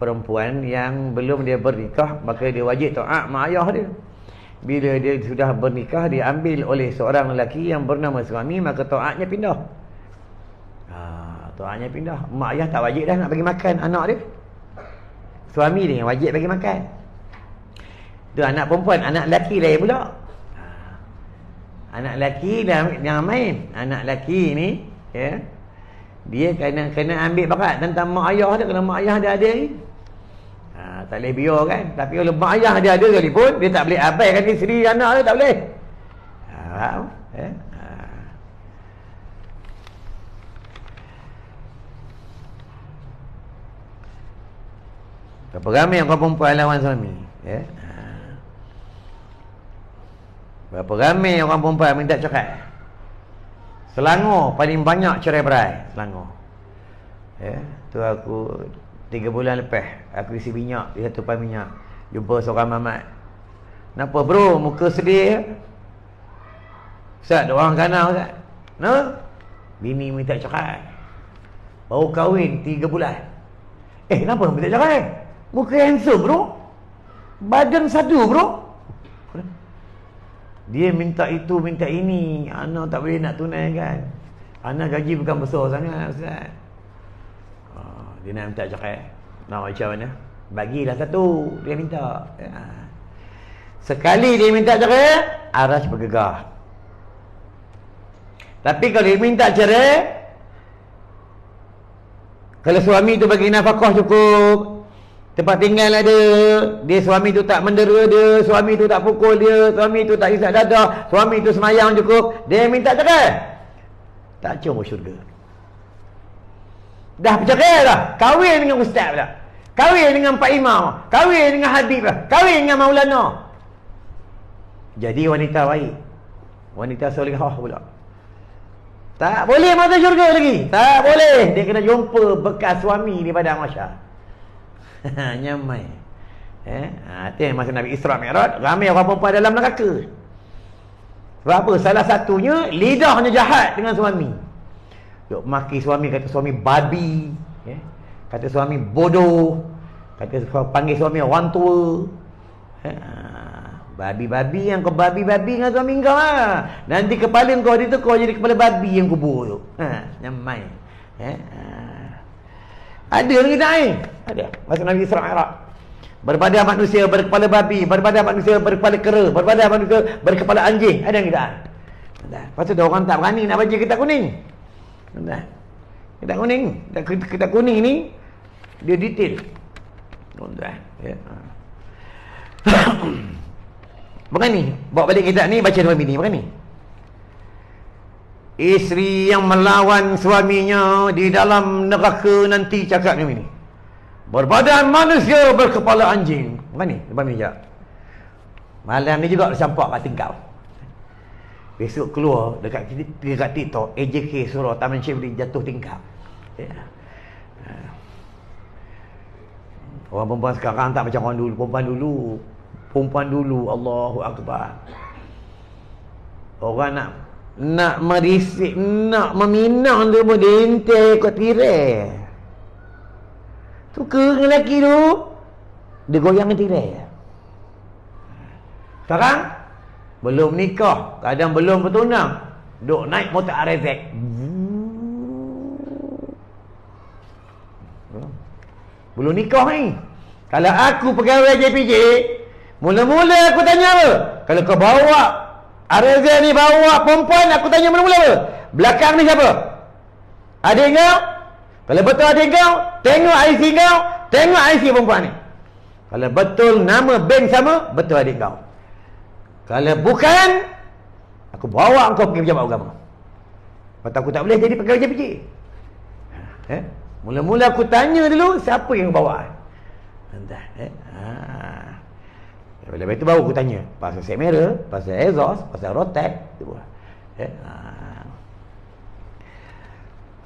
Speaker 1: perempuan yang belum dia bernikah, maka dia wajib taat mak ayah dia. Bila dia sudah bernikah, dia ambil oleh seorang lelaki yang bernama suami, maka taatnya pindah. Taatnya pindah. Mak ayah tak wajib dah nak bagi makan anak dia. Suami dia yang wajib bagi makan. Tu anak perempuan, anak lelaki lain pula. Anak lelaki jangan main. Anak lelaki ni, ya, dia kena ambil bakat tentang mak ayah dia. Kalau mak ayah dia ada ni, tak boleh biar kan. Tapi kalau mak ayah dia ada sekalipun, dia tak boleh abaikan isteri anak dia, tak boleh. Faham? Ya? Berapa ramai orang perempuan lawan suami, ya? Berapa ramai orang perempuan minta cerai. Selangor paling banyak cerai berai. Selangor, ya, tu aku 3 bulan lepas aku isi minyak di satu pan minyak, jumpa seorang mamat. "Kenapa bro, muka sedih?" "Ustaz, ada orang kanal Ustaz." "No? Bini minta cerai. Baru kahwin 3 bulan. Kenapa minta cerai? Muka handsome bro, badan sadu bro. Dia minta itu, minta ini. Anak tak boleh nak tunaikan. Anak gaji bukan besar sangat Ustaz. Dia nak minta cerai. Nak macam mana? Bagilah satu. Dia minta. Sekali dia minta cerai, aras bergegar. Tapi kalau dia minta cerai, kalau suami tu bagi nafkah cukup, tempat tinggal ada, dia suami tu tak mendera dia, suami tu tak pukul dia, suami tu tak isap dadah, suami tu semayang cukup, dia minta cerai, tak cuma syurga. Dah bercerai dah, kahwin dengan ustaz pula, kahwin dengan Pak Imam, kahwin dengan Habib lah, kahwin dengan Maulana. Jadi wanita baik, wanita solehah pula. Tak boleh masuk syurga lagi, tak boleh. Dia kena jumpa bekas suami di padang mahsyar. Nyamai. Itu yang masa Nabi Isra Mi'raj, ramai orang perempuan dalam neraka. Sebab apa? Salah satunya lidahnya jahat dengan suami. Duk maki suami, kata suami babi, kata suami bodoh, kata panggil suami orang tua. Babi-babi yang kau babi-babi dengan suami kau lah. Nanti kepala kau dia tu kau jadi kepala babi yang kubur tu. Nyamai. Ada lagi tak Ada. Masa Nabi Isra Mi'raj. Berbadan manusia berkepala babi, berbadan manusia berkepala kera, berbadan manusia berkepala anjing. Ada lagi tak? Lepas tu orang tak berani nak baca kitab kuning. Kitab kuning. Kitab kuning ni dia detail. Ya. Berani bawa balik kitab ni, baca dua bini. Berani. Isteri yang melawan suaminya di dalam neraka nanti, cakap ni, berbadan manusia berkepala anjing. Mana ni? Depan meja. Malam ni juga campak kat tingkap. Besok keluar dekat TikTok, AJK Surah Taman Syibli jatuh tingkap. Ya. Orang perempuan sekarang tak macam orang dulu. Perempuan dulu Allahu Akbar. Orang nak merisik, nak meminang dia pun dia intai kot tirai. Suka dengan lelaki tu, dia goyang dengan tirai. Sekarang belum nikah, kadang belum bertunang, duk naik motor RZ. Belum nikah ni. Kalau aku pegawai JPJ, mula-mula aku tanya apa? Kalau kau bawa RZ ni, bawa perempuan, aku tanya mula-mula apa? Belakang ni siapa? Adik kau? Kalau betul adik kau, tengok IC kau, tengok IC perempuan ni. Kalau betul nama bank sama, betul adik kau. Kalau bukan, aku bawa kau pergi pejabat agama. Lepas aku tak boleh jadi pegawai JPJ. Mula-mula aku tanya dulu, siapa yang bawa? Entah. Lepas itu baru aku tanya pasal set merah, pasal exhaust, pasal rotek.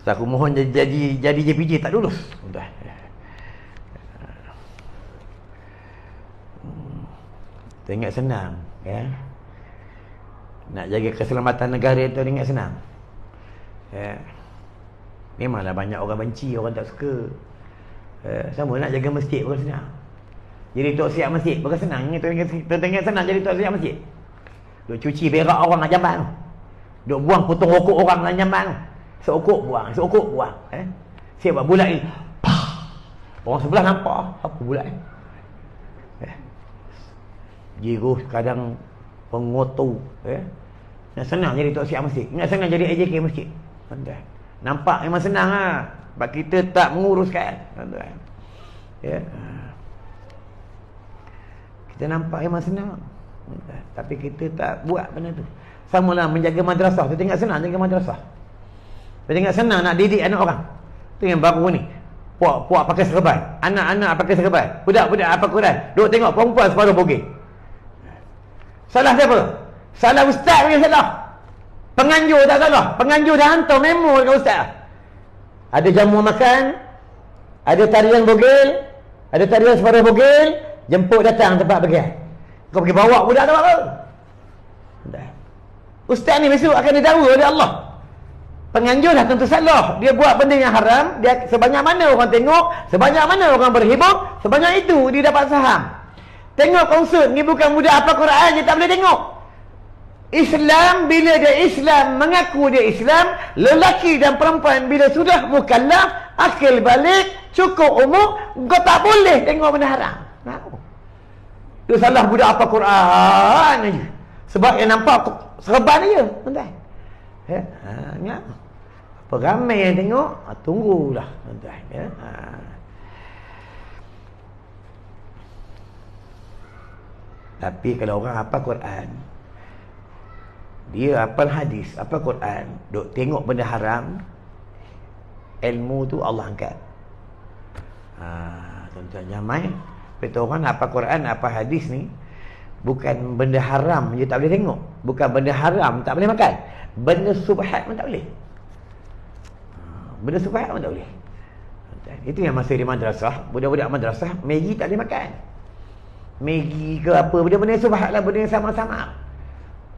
Speaker 1: Aku mohon jadi JPJ tak lulus. Entah. Tengok senang, ya. Nak jaga keselamatan negara itu tengok senang. Ya. Memanglah banyak orang benci, orang tak suka. Sama nak jaga masjid bukan senang. Jadi tok siap masjid bukan senang. Tengok senang jadi tok siap masjid. Duk cuci berak orang dalam jamban tu. Duk buang potong rokok orang dalam jamban tu. Seokok buang. Siap buat bulat ni. Orang sebelah nampak apa bulat ni. Jiru kadang pengotor. Nak senang jadi tok siap masjid. Nak senang jadi AJK masjid. Pandai. Nampak memang senang lah. Sebab kita tak menguruskan. Ya. Kita nampak memang senang. Tapi kita tak buat benda tu. Sama lah menjaga madrasah. Kita tengok senang jaga madrasah. Kita tengok senang nak didik anak orang. Tu yang baru ni. Puak pakai serban. Anak-anak pakai serban. Budak-budak apa Quran. Duk tengok perempuan separuh bogey. Salah siapa? Salah ustaz punya salah. Penganjur tak salah. Penganjur dah hantar memo dekat ustaz. Ada jamu makan, ada tarian bogel, ada tarian separuh bogel, jemput datang tempat bagian. Kau pergi bawa budak tu apa? Ustaz ni besok akan didakwa oleh Allah. Penganjur dah tentu salah. Dia buat benda yang haram, dia sebanyak mana orang tengok, sebanyak mana orang berhibur, sebanyak itu dia dapat saham. Tengok konsert ni bukan budak apa Quran, dia tak boleh tengok. Islam, bila dia Islam, mengaku dia Islam, lelaki dan perempuan bila sudah mukallaf, akil balik, cukup umur, kau tak boleh tengok benda haram. Dia salah budak apa Quran aja. Sebab yang nampak serban aja. Tuan-tuan. Apa ramai yang tengok, tunggulah tuan-tuan. Tapi kalau orang hafal Quran, dia hafal hadis, hafal Quran, duk tengok benda haram, ilmu tu Allah angkat. Tuan-tuan jangan main. Betul orang hafal Quran, hafal hadis ni bukan benda haram je tak boleh tengok, bukan benda haram tak boleh makan, benda subhat pun tak boleh. Benda subhat pun tak boleh. Itu yang masa di madrasah, budak-budak madrasah Maggi tak boleh makan. Maggi ke apa, benda-benda subhat lah, benda yang sama-sama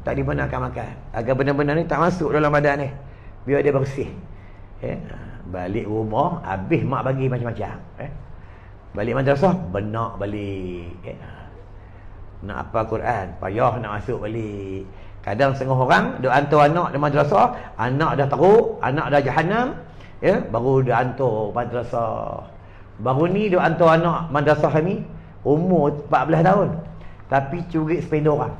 Speaker 1: tak dibenarkan makan. Agar benda-benda ni tak masuk dalam badan ni, biar dia bersih. Balik rumah habis mak bagi macam-macam. Balik madrasah benak balik. Nak apa Quran, payah nak masuk balik. Kadang setengah orang duk hantar anak di madrasah, anak dah teruk, anak dah jahanam, baru dia hantar madrasah. Baru ni duk hantar anak madrasah ni umur 14 tahun, tapi curi sepeda orang.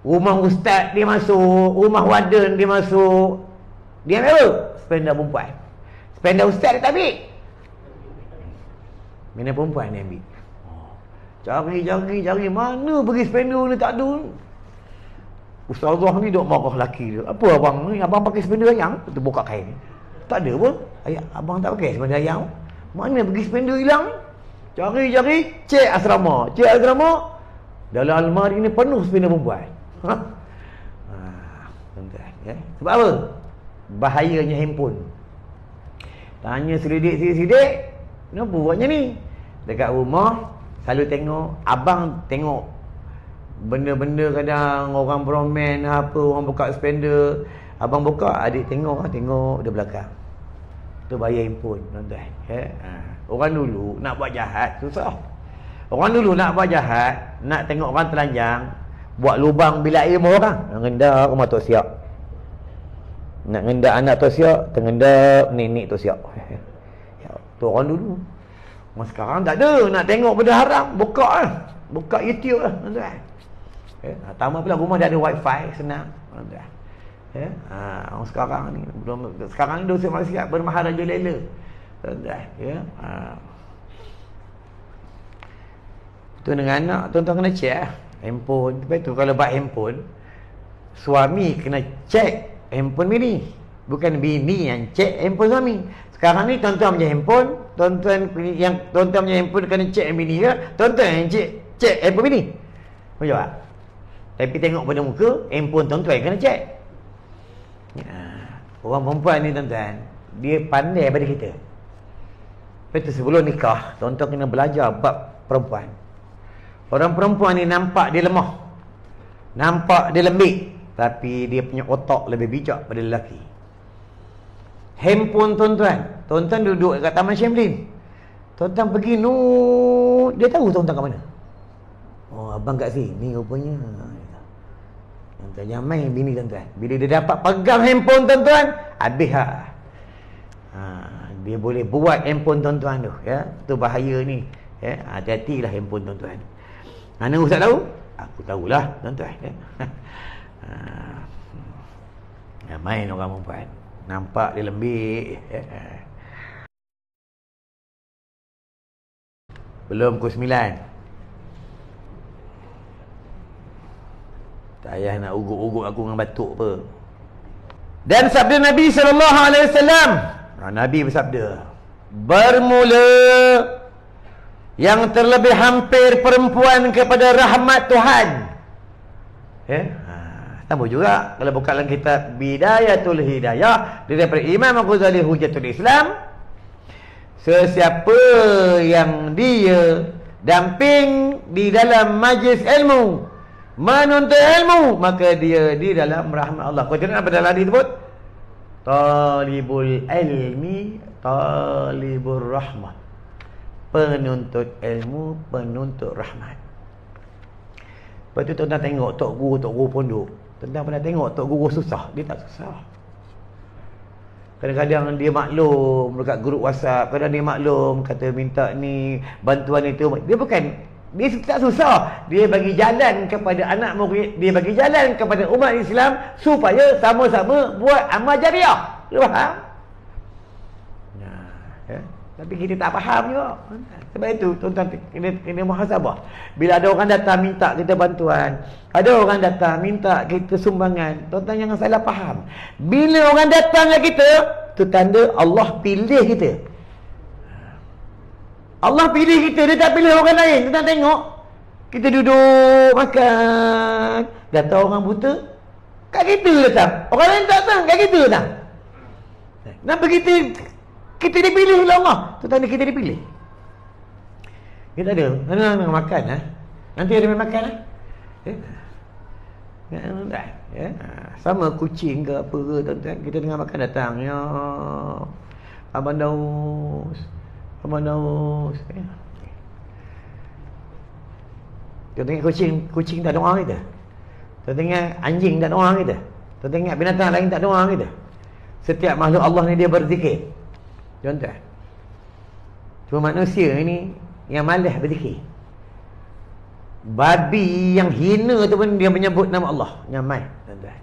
Speaker 1: Rumah ustaz dia masuk, rumah warden dia masuk. Dia ambil apa? Sepeda perempuan. Sepeda ustaz dia tak ambil. Mana perempuan dia ambil. Cari mana pergi sepeda ni tak ada. Ustazah ni duk marah lelaki dia. Apa abang ni? Abang pakai sepeda ayam? Kita buka kain. Tak ada pun. Abang tak pakai sepeda ayam. Mana pergi sepeda hilang? Cari, cek asrama. Dalam almari ni penuh sepeda perempuan. Sebab apa? bahayanya handphone. Tanya selidik, kenapa buatnya ni? Dekat rumah selalu tengok, abang tengok benda-benda, kadang orang beromen apa, orang buka spender, abang buka, adik tengok dia belakang. Tu bahaya handphone, tuan-tuan. Orang dulu nak buat jahat susah. Orang dulu nak buat jahat, nak tengok orang telanjang, buat lubang bilik air orang. Nak ngendak rumah tok siap. Nak ngendak anak tok siap, tengendak nenek tok siap. Tu orang dulu. Orang sekarang tak ada, nak tengok benda haram, buka YouTube lah, tuan-tuan. Tambah pula rumah dia ada wifi, senang, tuan-tuan. Orang sekarang ni, dosa maksiat bermaharaja lela, tuan-tuan. Tu dengan anak, tuan-tuan kena check handphone. Lepas tu kalau buat handphone, suami kena check handphone bini, bukan bini yang check handphone suami. Sekarang ni tuan-tuan punya handphone, tuan-tuan punya handphone kena check bini ke, tuan-tuan yang check handphone bini. Apa jawab? Tapi tengok pada muka, handphone tuan-tuan kena check. Orang perempuan ni tuan-tuan, dia pandai daripada kita. Lepas tu sebelum nikah, tuan-tuan kena belajar bab perempuan. Orang perempuan ni nampak dia lemah, nampak dia lembik, tapi dia punya otak lebih bijak pada lelaki. Handphone tuan-tuan duduk kat Taman Shemlin, tuan-tuan pergi dia tahu tuan-tuan kat mana. Oh, abang kat sini rupanya. Tuan-tuan jangan main bini tuan-tuan. Bila dia dapat pegang handphone tuan-tuan, habis dia boleh buat handphone tuan-tuan tu, ya. Tu bahaya ni, ya. Hati-hatilah handphone tuan-tuan. Mana Ustaz tahu? Aku tahulah tuan-tuan, ya. Main orang perempuan, nampak dia lembik, ya. Belum pukul 9. Tak payah nak ugut-ugut aku dengan batuk apa. Dan sabda Nabi SAW, Nabi bersabda, bermula yang terlebih hampir perempuan kepada rahmat Tuhan. Sama juga kalau buka dalam kitab Bidayatul Hidayah daripada Imam Ghazali Hujjatul Islam, sesiapa yang dia damping di dalam majlis ilmu, menuntut ilmu, maka dia di dalam rahmat Allah. Kau tengok apa dalam hadis tersebut? Talibul ilmi, talibur rahmah. Penuntut ilmu, penuntut rahmat. Lepas tu tuan-tuan tengok tok guru pondok. Tuan-tuan pernah tengok tok guru susah? Dia tak susah. Kadang-kadang dia maklum dekat grup WhatsApp, kadang dia maklum kata minta ni bantuan itu. Dia tak susah. Dia bagi jalan kepada anak murid, dia bagi jalan kepada umat Islam supaya sama-sama buat amal jariah. Dia faham? Tapi kita tak faham juga. Sebab itu tuan-tuan kena muhasabah. Bila ada orang datang minta kita bantuan, ada orang datang minta kita sumbangan, tuan-tuan jangan salah faham. Bila orang datang ke kita, tu tanda Allah pilih kita. Allah pilih kita, dia tak pilih orang lain. Tuan tengok, kita duduk makan, datang orang buta, kat kita datang. Orang lain tak datang, kat kita datang. Kenapa kita dipilih oleh Allah? Tu tanda kita dipilih. Kita ada nak makan, nanti ada makan, sama kucing ke apa ke, tuan-tuan, kita tengah makan datang, ya Abang Daus, Kita tengok kucing tak doa kita. Kita tengok anjing tak doa kita. Kita tengok binatang lain tak doa kita. Setiap makhluk Allah ni dia berzikir. Tuan-tuan, cuma manusia ni yang malas berzikir. Babi yang hina tu pun dia menyebut nama Allah, nyamai, tuan-tuan.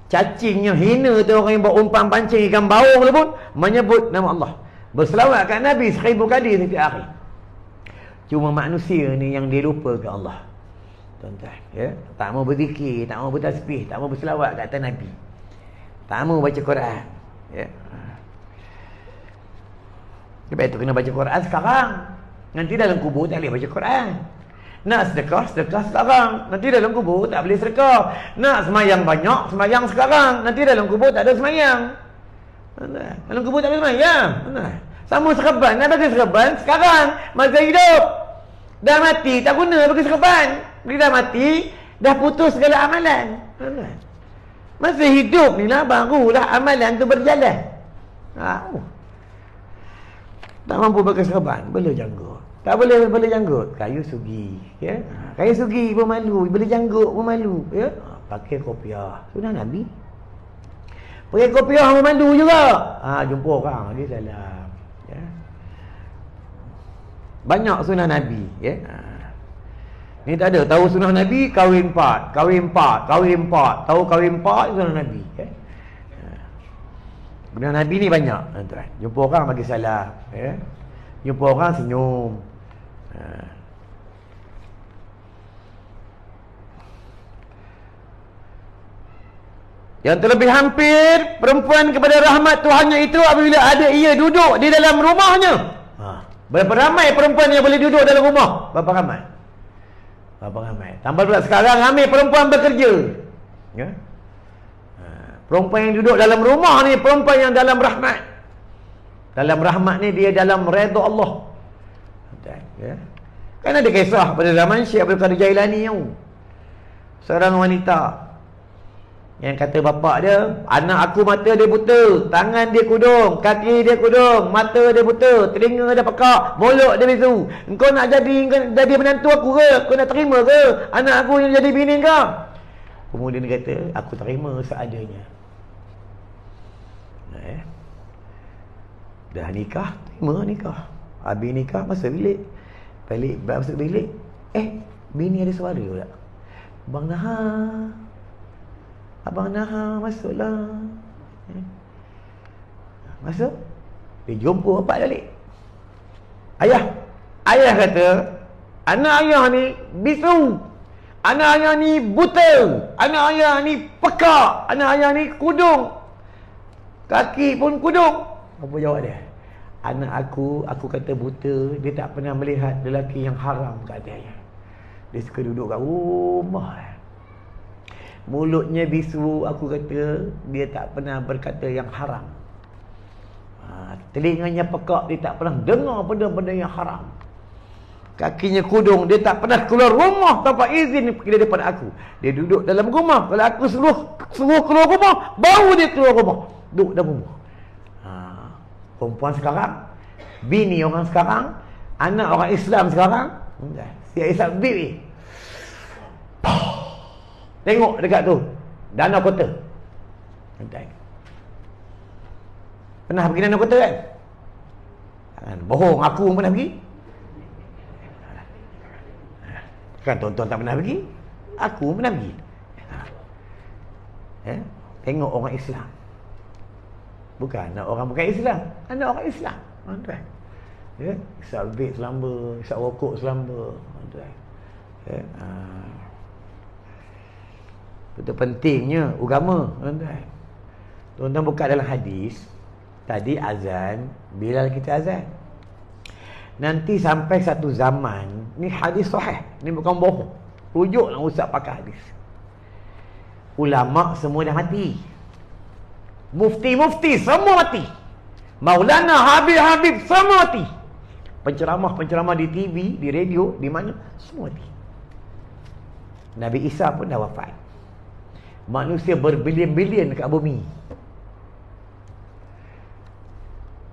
Speaker 1: Cacing yang hina tu, orang yang buat umpan pancing ikan baung tu pun menyebut nama Allah, berselawat kat Nabi 1000 kali setiap hari. Cuma manusia ni yang dia lupa ke Allah, tuan-tuan, ya? Tak mau berzikir, tak mau bertasbih, tak mau berselawat kat atas Nabi, tak mau baca Quran, ya. Sebab itu kena baca Quran sekarang. Nanti dalam kubur tak boleh baca Quran. Nak sedekah, sedekah sekarang. Nanti dalam kubur tak boleh sedekah. Nak semayang banyak, semayang sekarang. Nanti dalam kubur tak ada semayang. Dalam kubur tak ada semayang. Sama serban. Nak bagi serban sekarang. Masa hidup. Dah mati, tak guna bagi serban. Bila dah mati, dah putus segala amalan. Masa hidup ni lah barulah amalan tu berjalan. Tak mampu bagi serban, boleh janggut. Tak boleh janggut, kayu sugi, ya. Kayu sugi pun malu, boleh janggut pun malu, ya. Pakai kopiah, sunnah Nabi. Pakai kopiah pun malu juga. Jumpa orang dia salam, ya. Banyak sunnah Nabi, ya. Ni tak ada tahu sunnah Nabi, kahwin 4, kahwin 4, kahwin 4, tahu kahwin 4 sunnah Nabi, ya. Sunnah Nabi ni banyak, tuan. Jumpa orang bagi salam, ya. Jumpa orang senyum. Yang terlebih hampir perempuan kepada rahmat Tuhannya itu apabila ada ia duduk di dalam rumahnya. Berapa ramai perempuan yang boleh duduk dalam rumah? Berapa ramai? Berapa ramai? Tambah pula sekarang ramai perempuan bekerja, ya? Perempuan yang duduk dalam rumah ni perempuan yang dalam rahmat. Dalam rahmat ni dia dalam redha Allah. Ya. Kan ada kisah pada zaman Syekh Abdul Qadir Jailani tu. Seorang wanita yang kata bapak dia, anak aku mata dia buta, tangan dia kudung, kaki dia kudung, mata dia buta, telinga dia pekak, mulut dia bisu. Engkau nak jadi menantu aku ke? Kau nak terima ke anak aku yang jadi bini kau? Kemudian dia kata, aku terima seadanya. Dah nikah, terima nikah. Habis nikah masuk bilik. Balik masuk bilik, bini ada suara pula. Abang Naha masuklah. Masuk. Dia jumpa bapak balik. Ayah kata, anak ayah ni bisu, anak ayah ni buta, anak ayah ni pekak, anak ayah ni kudung, kaki pun kudung. Apa jawab dia? Anak aku kata buta, dia tak pernah melihat lelaki yang haram kat dia. Dia suka duduk kat rumah. Mulutnya bisu, aku kata dia tak pernah berkata yang haram. Telinganya pekak, dia tak pernah dengar benda-benda yang haram. Kakinya kudung, dia tak pernah keluar rumah tanpa izin daripada aku. Dia duduk dalam rumah, kalau aku suruh keluar rumah, baru dia keluar rumah. Duduk dalam rumah. Perempuan sekarang, bini orang sekarang, anak orang Islam sekarang, siap Islam bibi. Tengok dekat tu, Danau Kota. Pernah pergi Danau Kota kan? Bohong, aku pun pernah pergi. Kan tuan-tuan tak pernah pergi, aku pernah pergi. Tengok orang Islam. Bukan anak orang bukan Islam, anak orang Islam, tuan. Ya, isap vape selamba, isap rokok selamba, tuan. Ya, betul pentingnya agama, tuan. Tuan-tuan buka dalam hadis, tadi azan, Bilal kita azan. Nanti sampai satu zaman, ni hadis sahih, ni bukan bohong. Rujuklah ustaz pakai hadis. Ulama semua dah mati. Mufti semua mati. Maulana Habib semua mati. Penceramah di TV, di radio, di mana semua mati. Nabi Isa pun dah wafat. Manusia berbilion-bilion dekat bumi.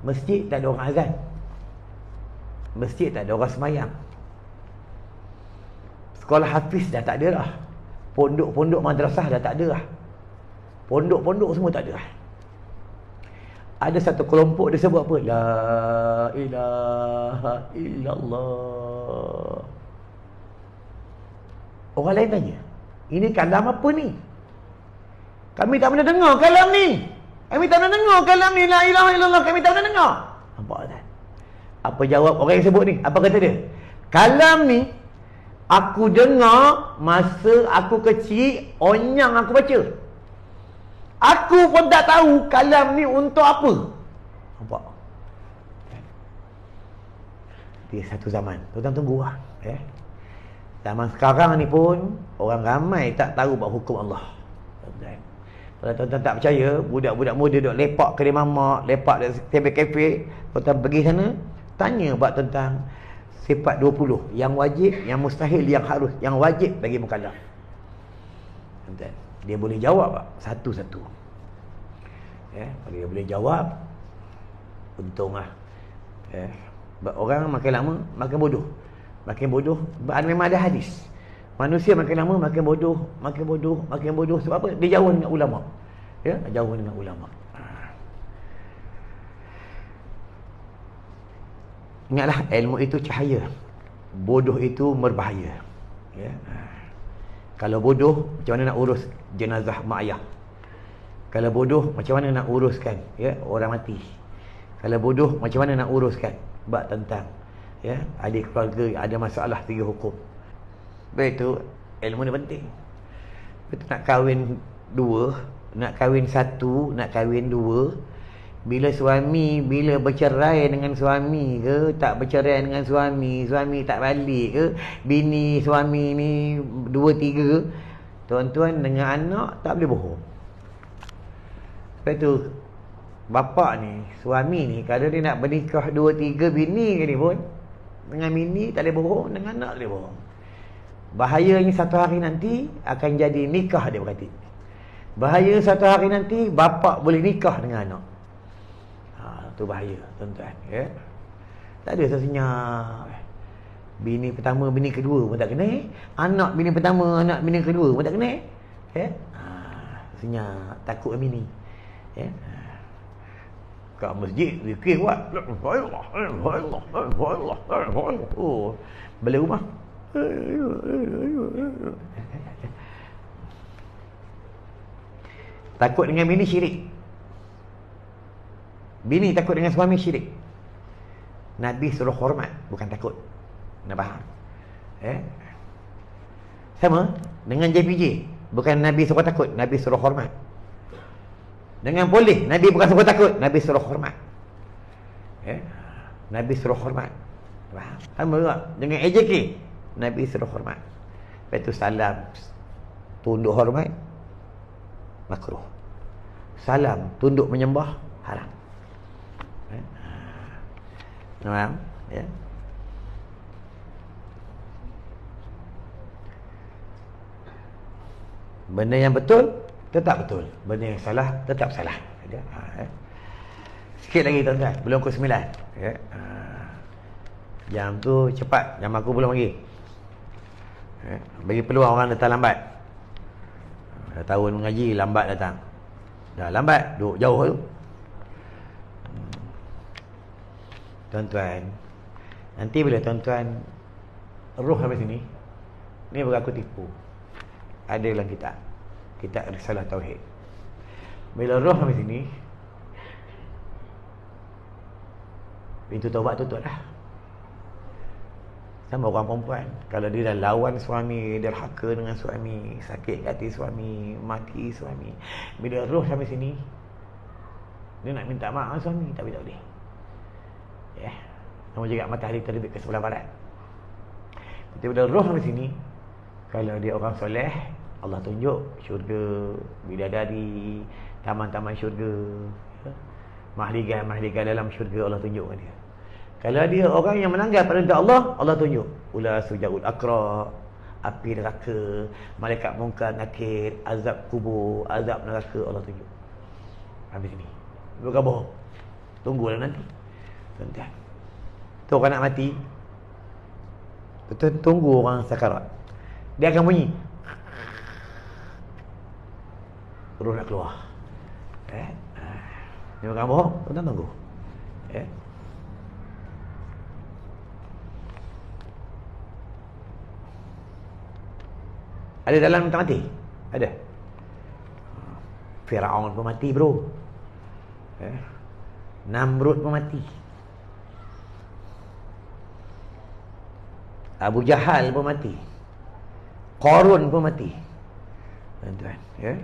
Speaker 1: Masjid tak ada orang azan. Masjid tak ada orang semayang. Sekolah hafiz dah tak ada dah. Pondok-pondok madrasah dah tak ada dah. Pondok-pondok semua tak ada dah. Ada satu kelompok dia sebut apa? La ilaha illallah. Orang lain tanya, ini kalam apa ni? Kami tak pernah dengar kalam ni. Kami tak pernah dengar kalam ni. La ilaha illallah. Kami tak pernah dengar. Nampak tak? Apa jawab orang yang sebut ni? Apa kata dia? Kalam ni aku dengar masa aku kecil, onyang aku baca. Aku pun tak tahu kalam ni untuk apa. Nampak? Dia satu zaman. Tuan-tuan tunggu lah. Zaman sekarang ni pun orang ramai tak tahu bab hukum Allah. Tuan-tuan, kalau tuan-tuan tak percaya, budak-budak muda duk lepak kedai mamak, lepak di kafe-kafe, tuan-tuan pergi sana, tanya bab tentang sifat 20 yang wajib, yang mustahil, yang harus. Yang wajib bagi mukallaf. Tuan-tuan, dia boleh jawab tak? Satu-satu. Ya, kalau dia boleh jawab, untunglah. Ya, orang makin lama makin bodoh. Makin bodoh, memang ada hadis. Manusia makin lama makin bodoh, makin bodoh, makin bodoh. Sebab apa? Dia jauh dengan ulama. Ya, jauh dengan ulama. Ingatlah, ilmu itu cahaya, bodoh itu berbahaya. Ya. Kalau bodoh, macam mana nak urus jenazah mak ayah? Kalau bodoh, macam mana nak uruskan orang mati? Kalau bodoh, macam mana nak uruskan bab tentang adik keluarga ada masalah 3 hukum. Baik, itu ilmu ni penting. Betul, nak kahwin 2, nak kahwin 1, nak kahwin 2. Bila bercerai dengan suami ke, tak bercerai dengan suami tak balik ke, bini suami ni 2, 3, tuan-tuan dengan anak tak boleh bohong. Sebab tu bapak ni, suami ni, kalau dia nak bernikah 2, 3 bini ke ni pun, dengan bini tak boleh bohong, dengan anak tak boleh bohong. Bahayanya satu hari nanti akan jadi nikah, dia berkata. Bahaya satu hari nanti bapak boleh nikah dengan anak. Tu bahaya, tuan-tuan. Ya? Tak ada sesenyap. Bini pertama, bini kedua pun tak kena. Anak bini pertama, anak bini kedua pun tak kena. Ya? Senyap, takut bini. Ya? Kat masjid zikir kuat. Oh, balik rumah. Takut dengan bini syirik. Bini takut dengan suami syirik. Nabi suruh hormat, bukan takut. Nak faham? Sama dengan JPJ, bukan Nabi suruh takut, Nabi suruh hormat. Dengan polis, Nabi bukan suruh takut, Nabi suruh hormat. Nabi suruh hormat. Faham? Sama juga dengan AJK, Nabi suruh hormat. Lepas tu salam tunduk hormat makruh. Salam tunduk menyembah haram. Faham? Ya. Benda yang betul tetap betul, benda yang salah tetap salah. Sikit lagi tuan-tuan, belum pukul 9. Jam tu cepat, jam aku belum lagi. Bagi peluang orang datang lambat. Dah tahun mengaji lambat datang. Dah lambat, duduk jauh tu. Tuan-tuan, nanti bila tuan-tuan roh sampai sini, ni bukan aku tipu. Ada dalam kitab Risalah Tauhid. Bila roh sampai sini, pintu taubat tutup dah. Sama orang perempuan, kalau dia dah lawan suami, derhaka dengan suami, sakit hati suami, maki suami, bila roh sampai sini, dia nak minta maaf suami, tapi tak boleh. Nama juga matahari terbit ke sebelah barat. Tapi bila roh sampai sini, kalau dia orang soleh, Allah tunjuk syurga, bidadari, taman-taman syurga, mahligai dalam syurga, Allah tunjukkan dia. Kalau dia orang yang melanggar perintah Allah, Allah tunjuk ula sujaul akra, api neraka, malaikat mungkar nakir, azab kubur, azab neraka, Allah tunjuk. Habis sini. Bukan bohong. Tunggulah nanti. Tuan-tuan, tu orang nak mati, tuan tunggu orang sakarat, dia akan bunyi, roh nak keluar. Dia bukan bohong. Tuan tunggu. Ada dalam tak mati? Ada. Firaun pun mati, bro. Namrud pun mati. Abu Jahal pun mati. Qarun pun mati. Tuan-tuan, ya.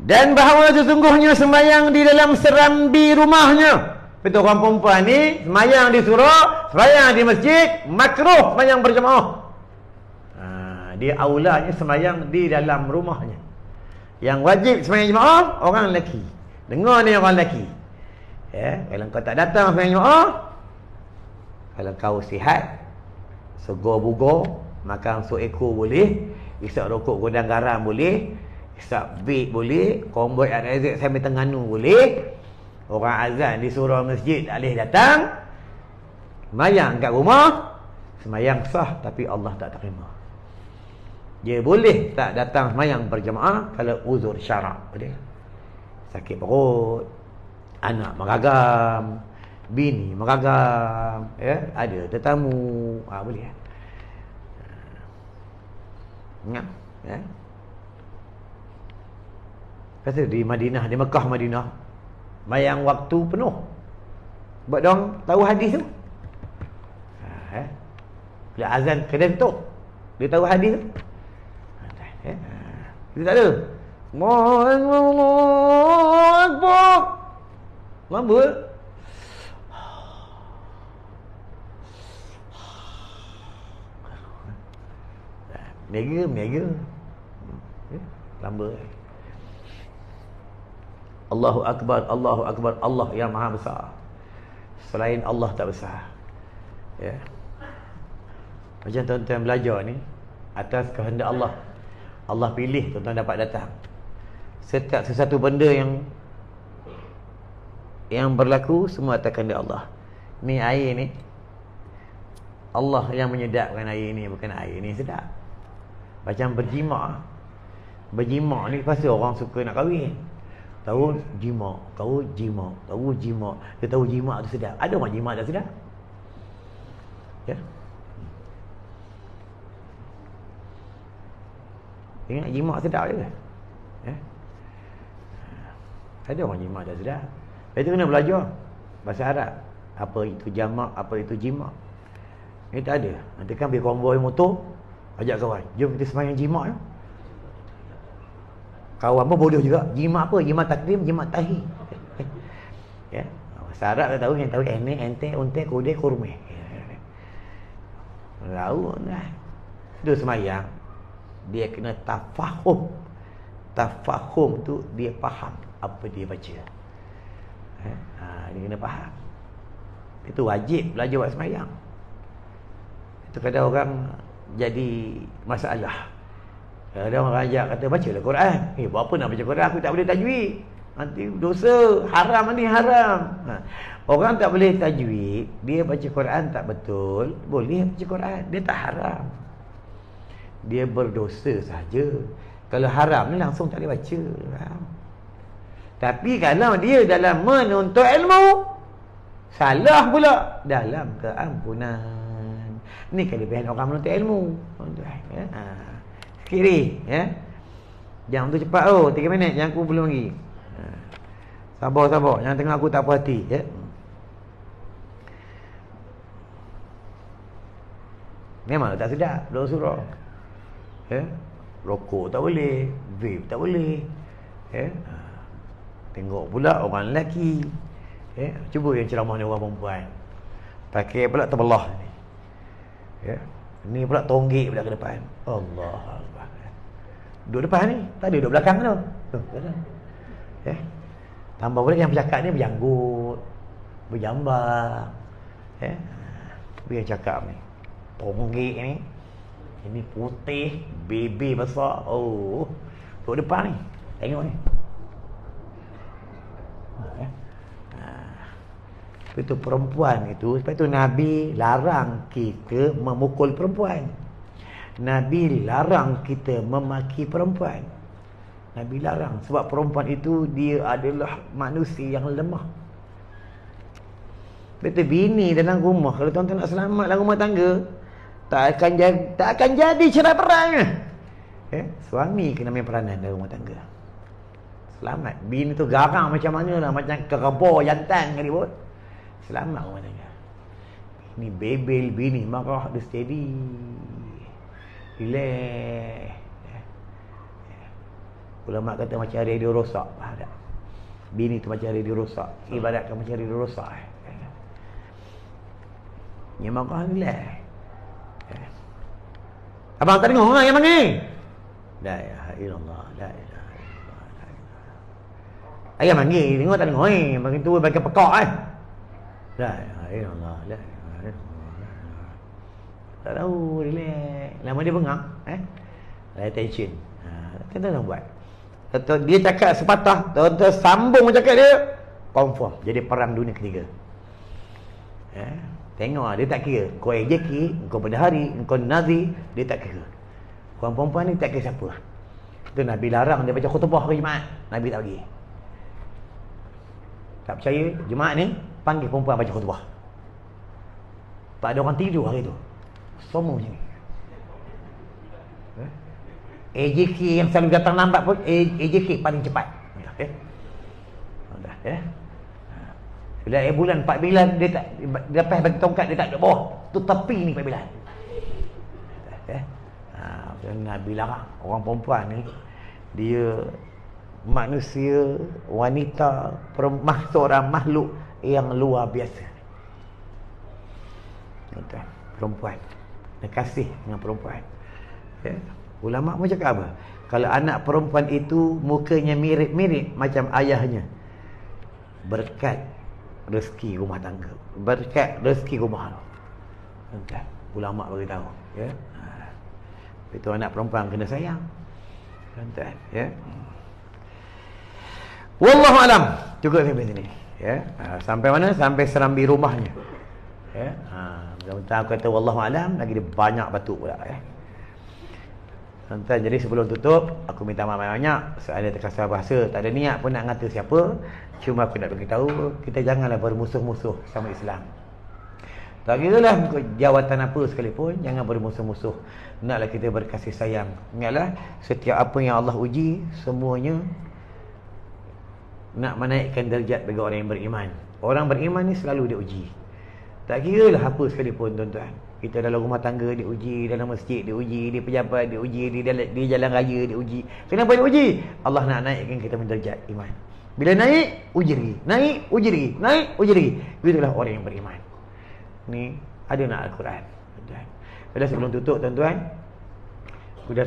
Speaker 1: Dan bahawa sesungguhnya sembahyang di dalam serambi rumahnya. Betul, orang perempuan ni sembahyang di surau, sembahyang di masjid, makruh sembahyang berjemaah. Dia aulanya sembahyang di dalam rumahnya. Yang wajib sembahyang jemaah orang lelaki. Dengar ni orang lelaki. Kalau kau tak datang sembahyang jemaah, kalau kau sihat, segar bugar, makan seekor boleh, isap rokok godang garam boleh, isap vape boleh, komboi RZ sambil Terengganu boleh. Orang azan di surau masjid tak boleh datang. Sembahyang kat rumah, sembahyang sah tapi Allah tak terima. Dia boleh tak datang sembahyang berjemaah kalau uzur syarak. Boleh. Sakit perut, anak meragam, bini meragam, ada tetamu, boleh. Ingat, Kata di Madinah, di Mekah Madinah, sembahyang waktu penuh. Sebab diorang tahu hadis tu. Bila azan kena tutup, dia tahu hadis tu. Dia tak ada. Allahu Akbar. Lama. Mega. Lama. Allahu Akbar, Allahu Akbar, Allah yang maha besar. Selain Allah tak besar. Macam tuan-tuan belajar ni, atas kehendak Allah, Allah pilih tuan-tuan dapat datang. Setiap sesuatu benda yang berlaku semua atas kehendak Allah. Ni air ni, Allah yang menyedapkan air ni, bukan air ni sedap. Macam berjima. Berjima ni pasti orang suka nak kahwin. Tahu jima. Dia tahu jima tu sedap. Ada orang jima tak sedap? Ingat jima sedap je. Ada orang jima tak sedap. Itu kena belajar bahasa Arab. Apa itu jamak, apa itu jima. Ini tak ada. Nanti kan pergi konvoi motor, ajak kawan, jom kita sembahyang jima. Kawan pun bodoh juga. Jima apa? Jima takdim, jima tahi. Bahasa Arab tak tahu. Yang tahu ente, unte, kude, kurme. Tahu dah. Itu sembahyang, dia kena tafahum. Tafahum tu dia faham apa dia baca. Dia kena faham. Itu wajib belajar buat sembahyang. Itu kadang orang jadi masalah. Ada orang ajak kata bacalah Quran. Buat apa nak baca Quran? Aku tak boleh tajwid. Nanti dosa, haram ni haram. Orang tak boleh tajwid, dia baca Quran tak betul, boleh baca Quran, dia tak haram. Dia berdosa saja. Kalau haram ni langsung tak boleh baca. Tapi kalau dia dalam menuntut ilmu, salah pula dalam keampunan. Ni kelebihan orang menuntut ilmu. Kiri, Jam tu cepat 3 minit, yang aku belum lagi. Sabar, jangan tengok aku tak puas hati, Memang tak sedap dua surah. Rokok tak boleh, vape tak boleh. Tengok pula orang lelaki. Cuba yang ceramah ni orang perempuan. Pakai pula terbelah ni. Ni pula tonggik pula ke depan. Allah Akbar. Duduk depan ni, tak ada duduk belakang tu. Tambah pula yang bercakap ni berjanggut, berjambang. Dia cakap ni, tonggik ni, ini putih, bebe besar. Duduk depan ni, tengok ni. Itu perempuan itu. Sebab itu Nabi larang kita memukul perempuan. Nabi larang kita memaki perempuan. Nabi larang. Sebab perempuan itu dia adalah manusia yang lemah. Betul, bini dalam rumah, kalau tuan-tuan nak selamat dalam rumah tangga, tak akan jadi cerai perang. Suami kena main peranan dalam rumah tangga. Selamat. Bini tu garang macam mana lah, macam kerebor jantan kali pun. Selamat rumah tangga. Ini bebel bini, marah dia steady. Relax. Ulama kata macam radio rosak. Bini tu macam radio rosak. Ibaratkan macam radio rosak. Dia marah relax. Abang tak dengar yang panggil. La ilaha illallah, la ilaha illallah, la ilaha. Ayah panggil, dengar tak dengar bagi tu bagi pekak La ilaha illallah, la ilaha illallah. Tak tahu, relax. Lama dia bengang, attention. Tuan-tuan buat. Dia cakap sepatah, tuan-tuan sambung cakap dia, confirm jadi perang dunia ketiga. Tengok dia tak kira kau AJK, kau Berdahari, kau Nazi, dia tak kira. Orang perempuan ni tak kira siapa. Itu Nabi larang dia baca khutbah hari Jumaat, Nabi tak bagi. Tak percaya, Jumaat ni panggil perempuan baca khutbah. Tak ada orang tidur hari tu. Semua macam ni. AJK yang selalu datang lambat pun AJK paling cepat. Bila bulan 4 bulan dia tak lepas bagi tongkat dia tak duduk bawah. Tu tepi ni 4 bulan. Nabi larang orang perempuan ni dia manusia, wanita, seorang makhluk yang luar biasa. Perempuan. Dia kasih dengan perempuan. Ulama pun cakap apa? Kalau anak perempuan itu mukanya mirip-mirip macam ayahnya, berkat rezeki rumah tangga, berkat rezeki rumah. Ulama beritahu, itu anak perempuan kena sayang. Wallahu alam. Cukup sampai sini. Sampai mana? Sampai serambi rumahnya. Aku kata wallahu alam, lagi dia banyak batu pula. Tuan-tuan, jadi sebelum tutup, aku minta maaf banyak. Soalnya terkasar bahasa, tak ada niat pun nak ngata siapa. Cuma aku nak beritahu, kita janganlah bermusuh-musuh sama Islam. Tak kira lah jawatan apa sekalipun, jangan bermusuh-musuh. Naklah kita berkasih sayang. Ingatlah, setiap apa yang Allah uji, semuanya nak menaikkan darjat bagi orang yang beriman. Orang beriman ni selalu diuji. Tak kira lah apa sekalipun, tuan-tuan. Kita dalam rumah tangga diuji, dalam masjid diuji, di pejabat diuji, di jalan raya diuji. Kenapa diuji? Allah nak naikkan kita mendarjat iman. Bila naik, uji lagi. Naik, uji lagi. Naik, uji lagi. Itulah orang yang beriman. Ni ada nak Al-Quran. Bila sebelum tutup, tuan-tuan, sudah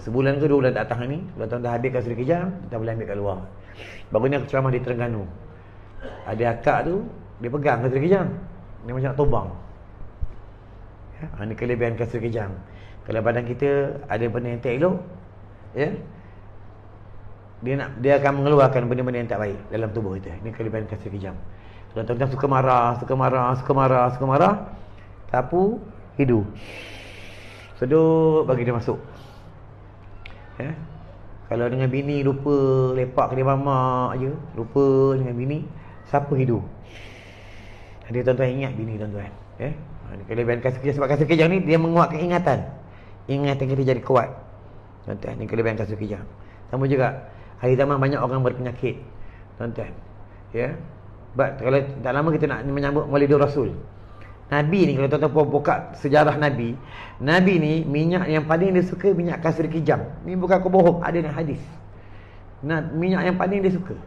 Speaker 1: sebulan ke 2 bulan tak datang ni. Kalau tuan-tuan habiskan suri kejam, kita boleh ambil kat luar. Baru ni aku ceramah di Terengganu. Ada akak tu, dia pegang ke suri kejam. Dia macam nak tobang. Ini kelebihan kasur kejam. Kalau badan kita ada benda yang tak elok, dia akan mengeluarkan benda-benda yang tak baik dalam tubuh kita. Ini kelebihan kasur kejam. Kalau tuan-tuan suka marah, sapu hidu, sedut bagi dia masuk. Kalau dengan bini lupa lepak ke dia mamak je, lupa dengan bini, sapu hidu. Jadi tuan-tuan ingat bini tuan-tuan. Kelebihan kasih kejam, sebab kasih kejam ni dia menguatkan ingatan kita jadi kuat. Tuan-tuan, ni kelebihan kasih kejam. Sama juga hari zaman banyak orang berpenyakit, tuan-tuan. Sebab kalau tak lama kita nak menyambut Maulidur Rasul. Nabi ni, kalau tuan-tuan buka sejarah Nabi ni minyak yang paling dia suka minyak kasih kejam. Ni bukan aku bohong, ada dalam hadis. Minyak yang paling dia suka.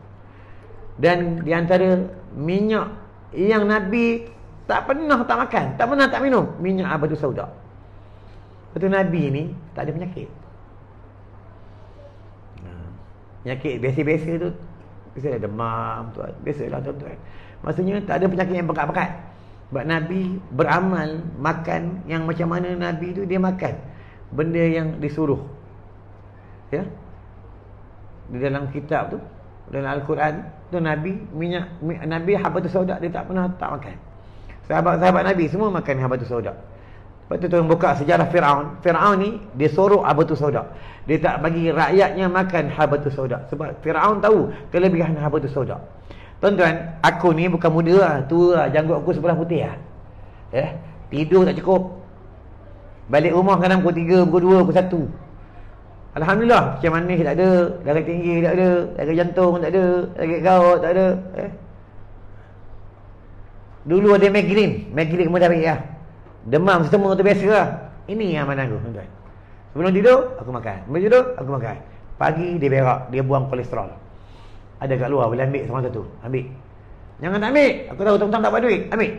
Speaker 1: Dan di antara minyak yang Nabi tak pernah tak makan, tak pernah tak minum, minyak Habatu Sauda. Betul, Nabi ni tak ada penyakit. Penyakit biasa-biasa tu, biasa demam tu, biasalah tuan-tuan. Maksudnya tak ada penyakit yang pekat-pekat. Sebab Nabi beramal makan yang macam mana Nabi tu dia makan benda yang disuruh. Di dalam kitab tu, dalam Al-Quran tu, Nabi Habatu Sauda dia tak pernah tak makan. Sahabat-sahabat Nabi semua makan Habatu Sauda. Lepas tu tuan buka sejarah Fir'aun. Fir'aun ni dia sorok Habatu Sauda. Dia tak bagi rakyatnya makan Habatu Sauda. Sebab Fir'aun tahu kelebihan Habatu Sauda. Tuan-tuan, aku ni bukan muda lah, tua lah, janggut aku sebelah putih lah. Tidur tak cukup. Balik rumah kadang pukul 3, pukul 2, pukul 1. Alhamdulillah, macam manis tak ada, darah tinggi tak ada, darah jantung tak ada, sakit gout tak ada. Dulu ada migraine pun dah baik lah. Demam semua tu biasa lah. Ini yang mana aku, tuan-tuan. Sebelum tidur, aku makan. Sebelum tidur, aku makan. Pagi dia berak, dia buang kolesterol. Ada kat luar, boleh ambil sama satu. Ambil. Jangan tak ambil. Aku tahu tuan-tuan tak buat duit. Ambil.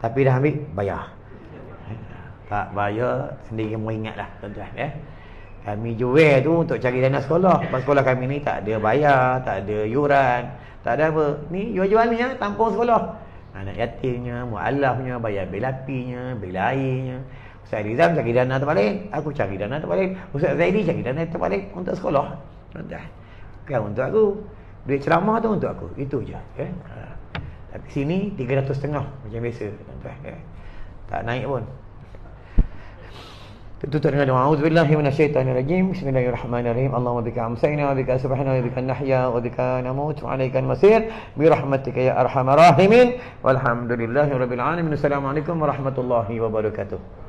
Speaker 1: Tapi dah ambil, bayar. Tak bayar, sendiri mau ingatlah tuan-tuan ya. Kami jual tu untuk cari dana sekolah. Sebab sekolah kami ni tak ada bayar, tak ada yuran, tak ada apa. Ni jual-jual ni ya, tampung sekolah. Anak yatimnya, mu'alafnya, bayar bil apinya, bil airnya. Ustaz Rizam cari dana tempat lain, aku cari dana tempat lain. Ustaz Zaidi cari dana tempat lain untuk sekolah. Tuan-tuan. Bukan untuk aku. Duit ceramah tu untuk aku. Itu je ya. Tapi sini 300.5 macam biasa tuan-tuan ya. Tak naik pun. Tutup dengan doa. Auzubillahi minasyaitonirrajim. Bismillahirrahmanirrahim. Allahumma bika amsayna wa bika subhana wa bika nahya wa bika namut wa alaika al-masir bi rahmatika ya arhamar rahimin. Walhamdulillahirabbil alamin. Assalamualaikum warahmatullahi wabarakatuh.